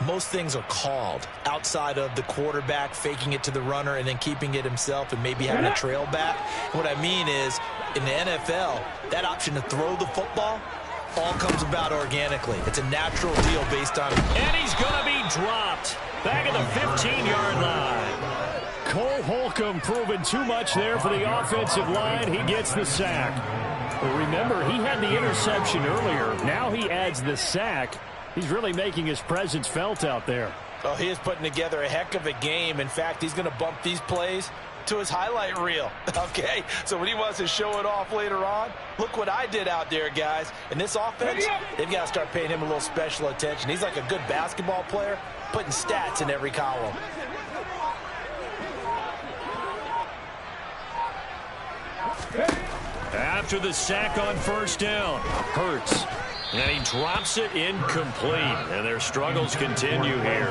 most things are called outside of the quarterback faking it to the runner and then keeping it himself and maybe having a trail back. What I mean is, in the NFL, that option to throw the football all comes about organically. It's a natural deal based on... And he's going to be dropped back at the 15-yard line. Cole Holcomb proving too much there for the offensive line. He gets the sack. But remember, he had the interception earlier. Now he adds the sack. He's really making his presence felt out there. Oh, he is putting together a heck of a game. In fact, he's going to bump these plays to his highlight reel, okay? So when he wants to show it off later on, look what I did out there, guys. In this offense, they've got to start paying him a little special attention. He's like a good basketball player, putting stats in every column. After the sack on 1st down, Hurts. And he drops it incomplete. And their struggles continue here.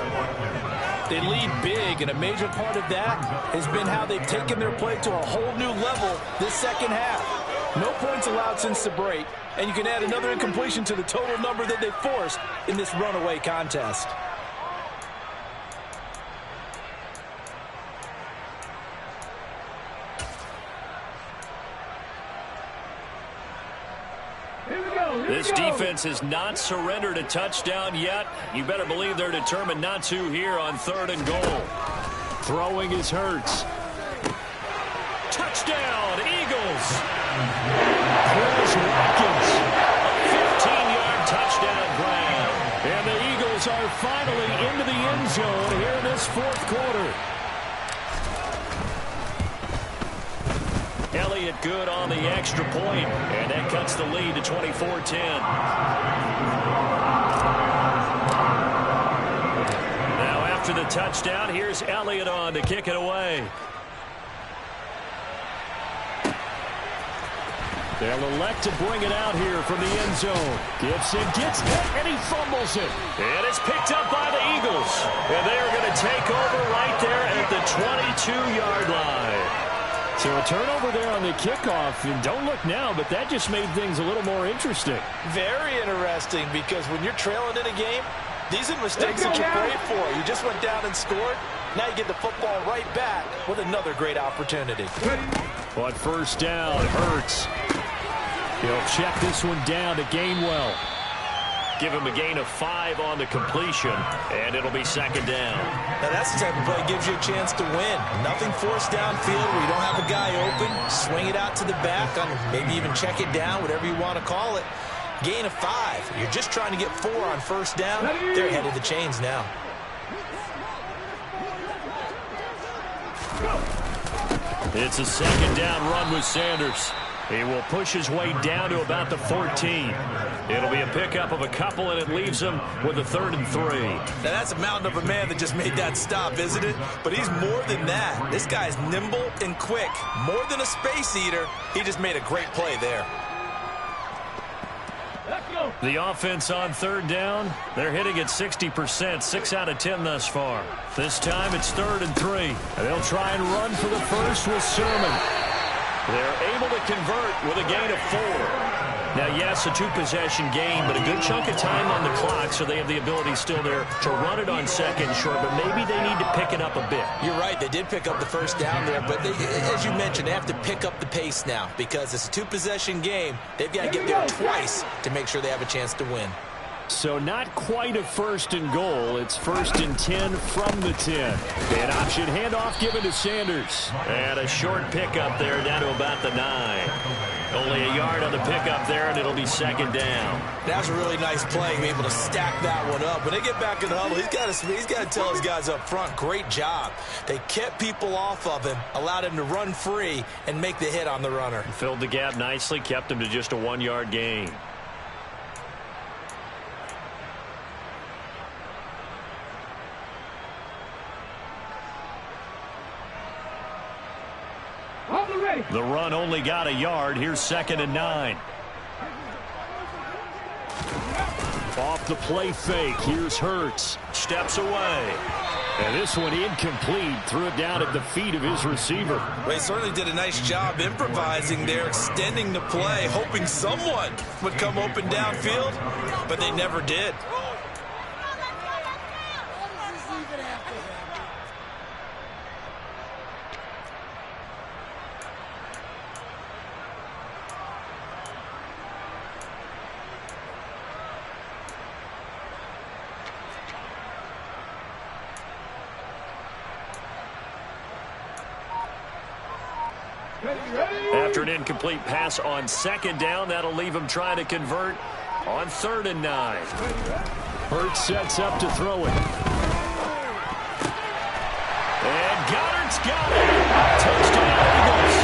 They lead big, and a major part of that has been how they've taken their play to a whole new level this second half. No points allowed since the break, and you can add another incompletion to the total number that they forced in this runaway contest. This defense has not surrendered a touchdown yet. You better believe they're determined not to here on 3rd and goal. Throwing is Hurts. Touchdown, Eagles. Chris Watkins. 15-yard touchdown grab. And the Eagles are finally into the end zone here in this 4th quarter. Elliott good on the extra point, and that cuts the lead to 24-10. Now after the touchdown, here's Elliott on to kick it away. They'll elect to bring it out here from the end zone. Gibson gets hit, and he fumbles it. And it's picked up by the Eagles. And they are going to take over right there at the 22-yard line. So a turnover there on the kickoff, and don't look now, but that just made things a little more interesting. Very interesting, because when you're trailing in a game, these are mistakes that you pray for. You just went down and scored. Now you get the football right back with another great opportunity. On 1st down, Hurts. He'll check this one down to Gainwell. Give him a gain of 5 on the completion, and it'll be 2nd down. Now that's the type of play that gives you a chance to win. Nothing forced downfield where you don't have a guy open. Swing it out to the back, maybe even check it down, whatever you want to call it. Gain of 5. You're just trying to get 4 on 1st down. They're ahead of the chains now. It's a 2nd down run with Sanders. He will push his way down to about the 14. It'll be a pickup of a couple, and it leaves him with a 3rd and 3. Now, that's a mountain of a man that just made that stop, isn't it? But he's more than that. This guy's nimble and quick. More than a space eater, he just made a great play there. The offense on 3rd down, they're hitting at 60%, 6 out of 10 thus far. This time it's 3rd and 3. And they'll try and run for the first with Sermon. They're able to convert with a gain of 4. Now, yes, a 2-possession game, but a good chunk of time on the clock, so they have the ability still there to run it on 2nd and short, but maybe they need to pick it up a bit. You're right. They did pick up the 1st down there, but they, as you mentioned, they have to pick up the pace now because it's a 2-possession game. They've got to get there twice to make sure they have a chance to win. So not quite a 1st and goal. It's 1st and 10 from the 10. An option handoff given to Sanders. And a short pickup there down to about the 9. Only a yard on the pickup there, and it'll be 2nd down. That's a really nice play, able to stack that one up. When they get back in the huddle, he's got to tell his guys up front, great job. They kept people off of him, allowed him to run free and make the hit on the runner. Filled the gap nicely, kept him to just a 1-yard gain. The run only got a yard. Here's 2nd and 9. Off the play fake. Here's Hurts. Steps away. And this one incomplete. Threw it down at the feet of his receiver. Well, he certainly did a nice job improvising there, extending the play, hoping someone would come open downfield, but they never did. After an incomplete pass on 2nd down, that'll leave him trying to convert on 3rd and 9. Hurts sets up to throw it. And Goddard's got it. Touchdown, Eagles.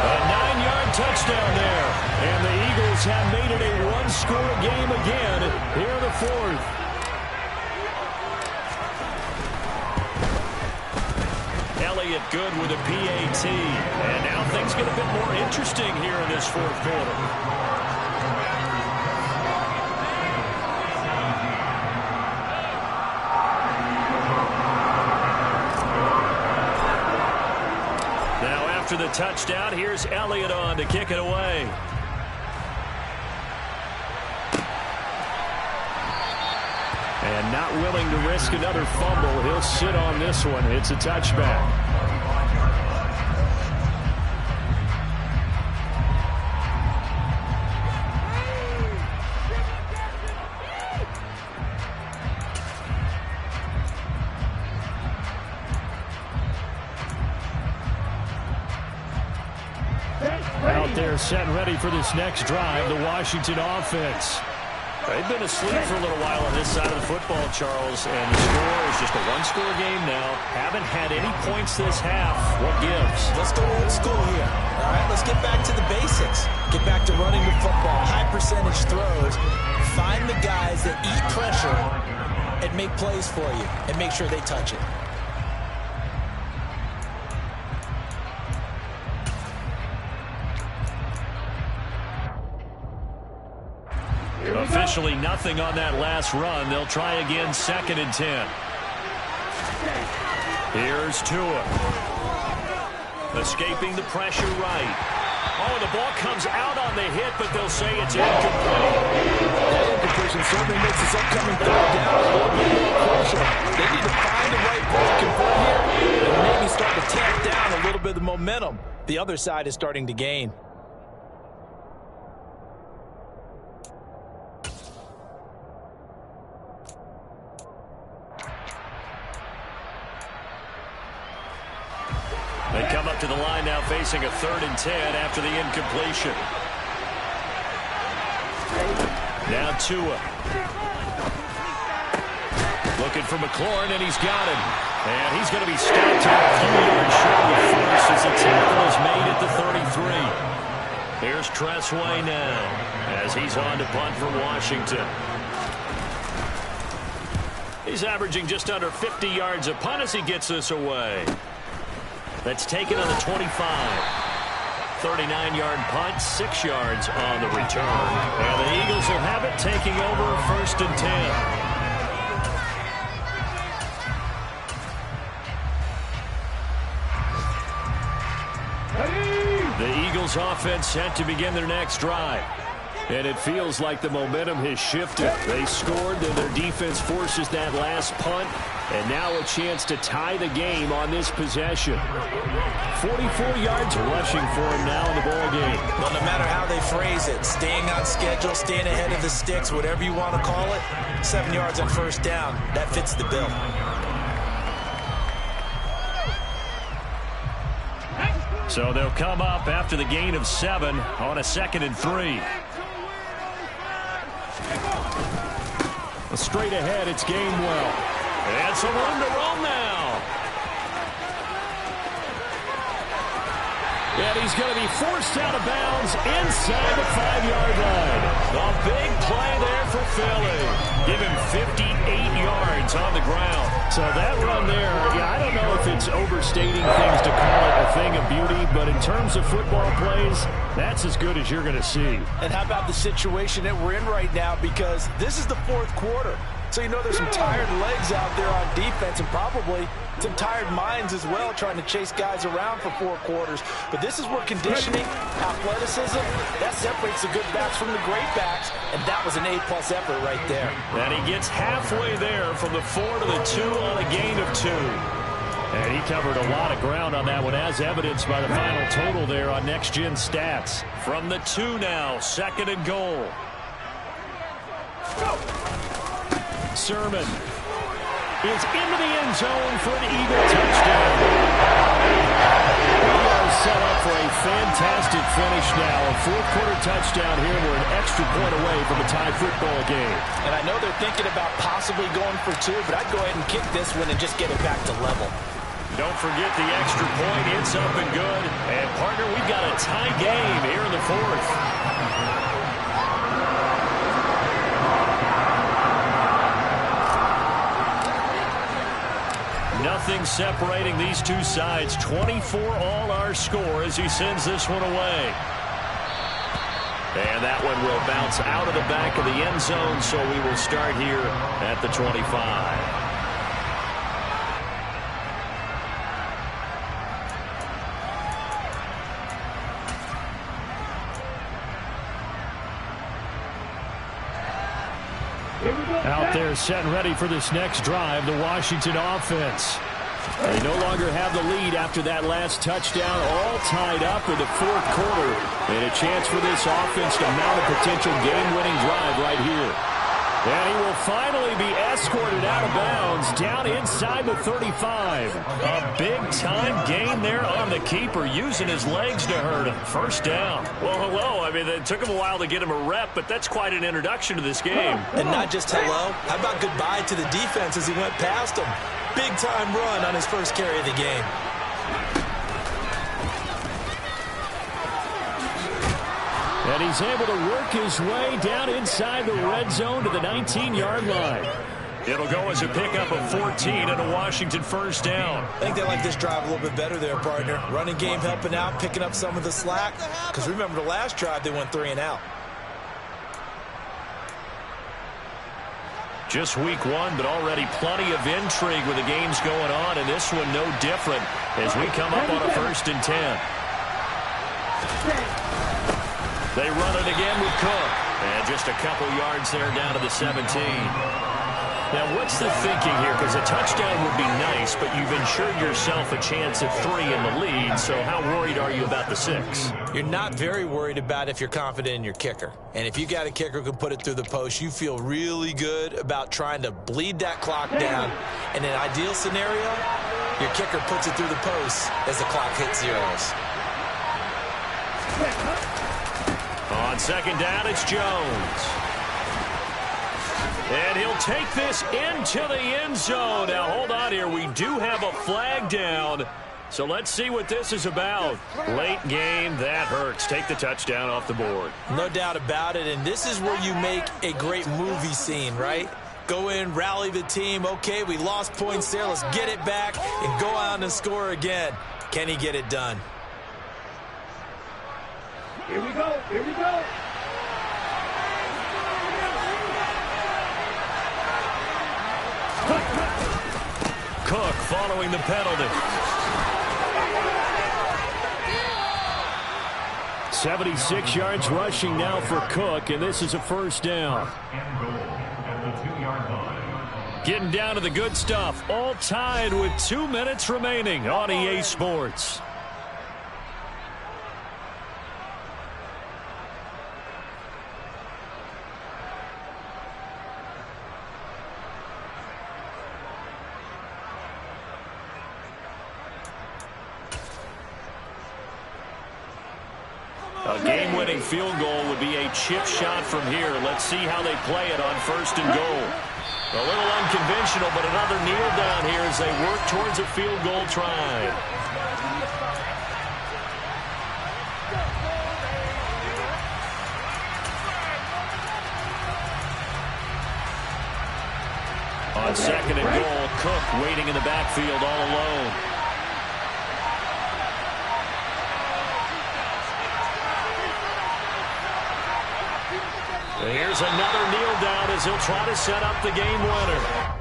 A 9-yard touchdown there. And the Eagles have made it a one-score game again here in the 4th. Elliott good with a PAT. And now things get a bit more interesting here in this 4th quarter. Now after the touchdown, here's Elliott on to kick it away. And not willing to risk another fumble. He'll sit on this one. It's a touchback. Out there set and ready for this next drive, the Washington offense. They've been asleep for a little while on this side of the football, Charles, and the score is just a one-score game now. Haven't had any points this half. What gives? Let's go old school here. All right, let's get back to the basics. Get back to running the football, high percentage throws. Find the guys that eat pressure and make plays for you and make sure they touch it. Officially nothing on that last run. They'll try again 2nd and 10. Here's Tua. Escaping the pressure right. Oh, the ball comes out on the hit, but they'll say it's incomplete. That incompletion certainly makes this upcoming 3rd down a little bit more crucial. They need to find the right play to convert here and maybe start to tamp down a little bit of the momentum the other side is starting to gain. They come up to the line now facing a 3rd and 10 after the incompletion. Now Tua. Looking for McLaurin, and he's got him. And he's going to be stopped here a few yards short of first as the tackle is made at the 33. Here's Tressway now as he's on to punt for Washington. He's averaging just under 50 yards a punt as he gets this away. That's taken on the 25. 39-yard punt, 6 yards on the return. And the Eagles will have it, taking over 1st and 10. The Eagles offense set to begin their next drive. And it feels like the momentum has shifted. They scored, then their defense forces that last punt. And now a chance to tie the game on this possession. 44 yards rushing for him now in the ball game. Well, no matter how they phrase it, staying on schedule, staying ahead of the sticks, whatever you want to call it, 7 yards on 1st down, that fits the bill. So they'll come up after the gain of 7 on a 2nd and 3. Straight ahead, it's Gainwell. And some room to roam now. And he's going to be forced out of bounds inside the 5-yard line. A big play there for Philly. Give him 58 yards on the ground. So that run there, I don't know if it's overstating things to call it a thing of beauty, but in terms of football plays, that's as good as you're going to see. And how about the situation that we're in right now? Because this is the fourth quarter. So you know there's some tired legs out there on defense and probably some tired minds as well trying to chase guys around for 4 quarters. But this is where conditioning, athleticism, that separates the good backs from the great backs. And that was an A-plus effort right there. And he gets halfway there from the 4 to the 2 on a gain of 2. And he covered a lot of ground on that one, as evidenced by the final total there on Next Gen Stats. From the 2 now, 2nd and goal. Sermon is into the end zone for an Eagle touchdown. We are set up for a fantastic finish now. A fourth-quarter touchdown here. We're an extra point away from a tie football game. And I know they're thinking about possibly going for 2, but I'd go ahead and kick this one and just get it back to level. Don't forget the extra point. It's up and good. And, partner, we've got a tie game here in the 4th. Nothing separating these two sides. 24 all our score as he sends this one away. And that one will bounce out of the back of the end zone, so we will start here at the 25. Out there set and ready for this next drive, the Washington offense. They no longer have the lead after that last touchdown, all tied up in the 4th quarter. And a chance for this offense to mount a potential game-winning drive right here. And he will finally be escorted out of bounds down inside the 35. A big-time gain there on the keeper, using his legs to hurt him. First down. Well, hello. I mean, it took him a while to get him a rep, but that's quite an introduction to this game. And not just hello. How about goodbye to the defense as he went past him? Big-time run on his first carry of the game. And he's able to work his way down inside the red zone to the 19-yard line. It'll go as a pickup of 14 and a Washington first down. I think they like this drive a little bit better there, partner. Running game helping out, picking up some of the slack. Because remember the last drive, they went 3 and out. Just week 1, but already plenty of intrigue with the games going on, and this one no different as we come up on a 1st and 10. They run it again with Cook. And just a couple yards there down to the 17. Now, what's the thinking here? Because a touchdown would be nice, but you've ensured yourself a chance at 3 in the lead, so how worried are you about the 6? You're not very worried about if you're confident in your kicker. And if you got a kicker who can put it through the post, you feel really good about trying to bleed that clock down. In an ideal scenario, your kicker puts it through the post as the clock hits zeros. On 2nd down, it's Jones. And he'll take this into the end zone. Now, hold on here. We do have a flag down. So let's see what this is about. Late game, that hurts. Take the touchdown off the board. No doubt about it. And this is where you make a great movie scene, right? Go in, rally the team. Okay, we lost points there. Let's get it back and go out and score again. Can he get it done? Here we go. Here we go. Cook following the penalty. 76 yards rushing now for Cook, and this is a first down. And goal at the 2-yard line. Getting down to the good stuff. All tied with 2 minutes remaining on EA Sports. A game-winning field goal would be a chip shot from here. Let's see how they play it on 1st and goal. A little unconventional, but another kneel down here as they work towards a field goal try. On second and goal, Cook waiting in the backfield all alone. Here's another kneel down as he'll try to set up the game winner.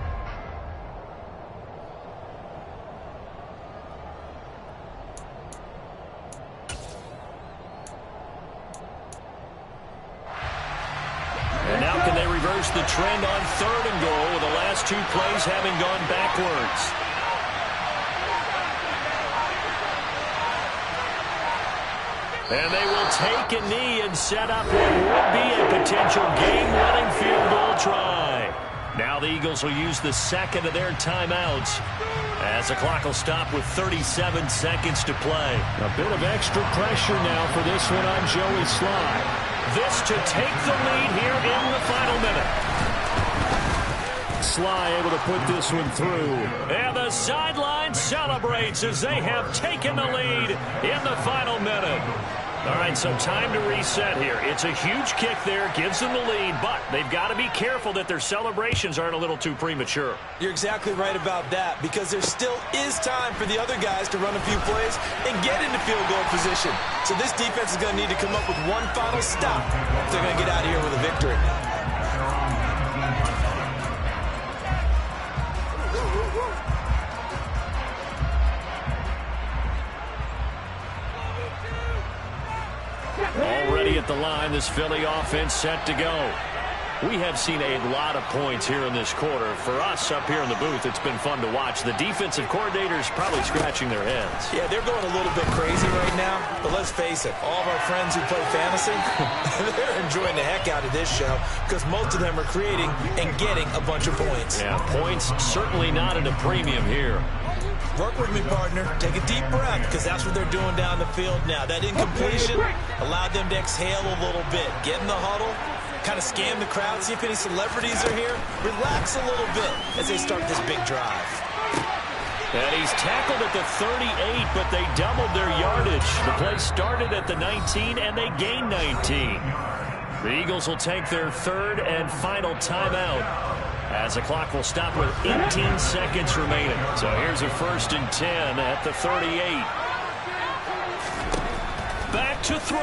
And now can they reverse the trend on third and goal with the last two plays having gone backwards? And they will take a knee and set up what would be a potential game-winning field goal try. Now the Eagles will use the second of their timeouts as the clock will stop with 37 seconds to play. A bit of extra pressure now for this one on Joey Slye. This to take the lead here in the final minute. Slye able to put this one through. And the sideline celebrates as they have taken the lead in the final minute. All right, so time to reset here. It's a huge kick there, gives them the lead, but they've got to be careful that their celebrations aren't a little too premature. You're exactly right about that, because there still is time for the other guys to run a few plays and get into field goal position. So this defense is going to need to come up with one final stop if they're going to get out of here with a victory. Already at the line, this Philly offense set to go. We have seen a lot of points here in this quarter. For us up here in the booth, it's been fun to watch. The defensive coordinators probably scratching their heads. Yeah, they're going a little bit crazy right now, but let's face it, all of our friends who play fantasy, they're enjoying the heck out of this show because most of them are creating and getting a bunch of points. Yeah, points certainly not at a premium here. Work with me, partner. Take a deep breath, because that's what they're doing down the field now. That incompletion allowed them to exhale a little bit. Get in the huddle, kind of scan the crowd, see if any celebrities are here. Relax a little bit as they start this big drive. And he's tackled at the 38, but they doubled their yardage. The play started at the 19, and they gained 19. The Eagles will take their third and final timeout, as the clock will stop with 18 seconds remaining. So here's a 1st and 10 at the 38. Back to throw.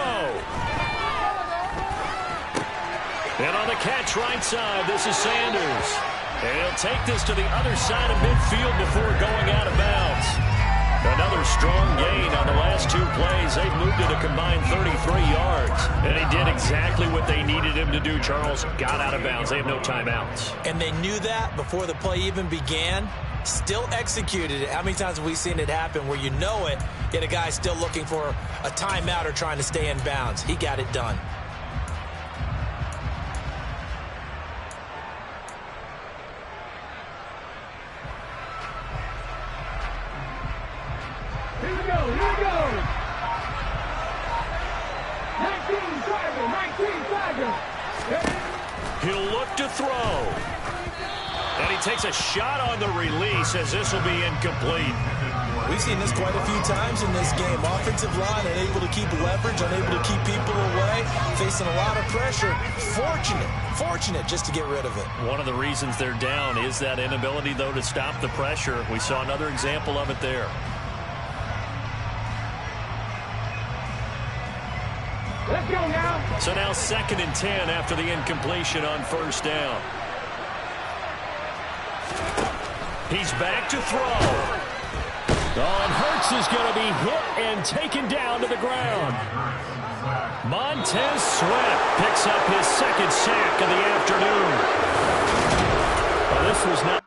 And on the catch right side, this is Sanders. And he'll take this to the other side of midfield before going out of bounds. Another strong gain on the last two plays. They've moved it a combined 33 yards. And he did exactly what they needed him to do, Charles. Got out of bounds. They have no timeouts. And they knew that before the play even began. Still executed it. How many times have we seen it happen where you know it, yet a guy still looking for a timeout or trying to stay in bounds? He got it done. Here we go, here we go. 19 Tiger. He'll look to throw. And he takes a shot on the release as this will be incomplete. We've seen this quite a few times in this game. Offensive line unable to keep leverage, unable to keep people away, facing a lot of pressure. Fortunate just to get rid of it. One of the reasons they're down is that inability, though, to stop the pressure. We saw another example of it there. Let's go now. So now 2nd and 10 after the incompletion on 1st down. He's back to throw. And Hurts is going to be hit and taken down to the ground. Montez Sweat picks up his 2nd sack of the afternoon. Well, this was not...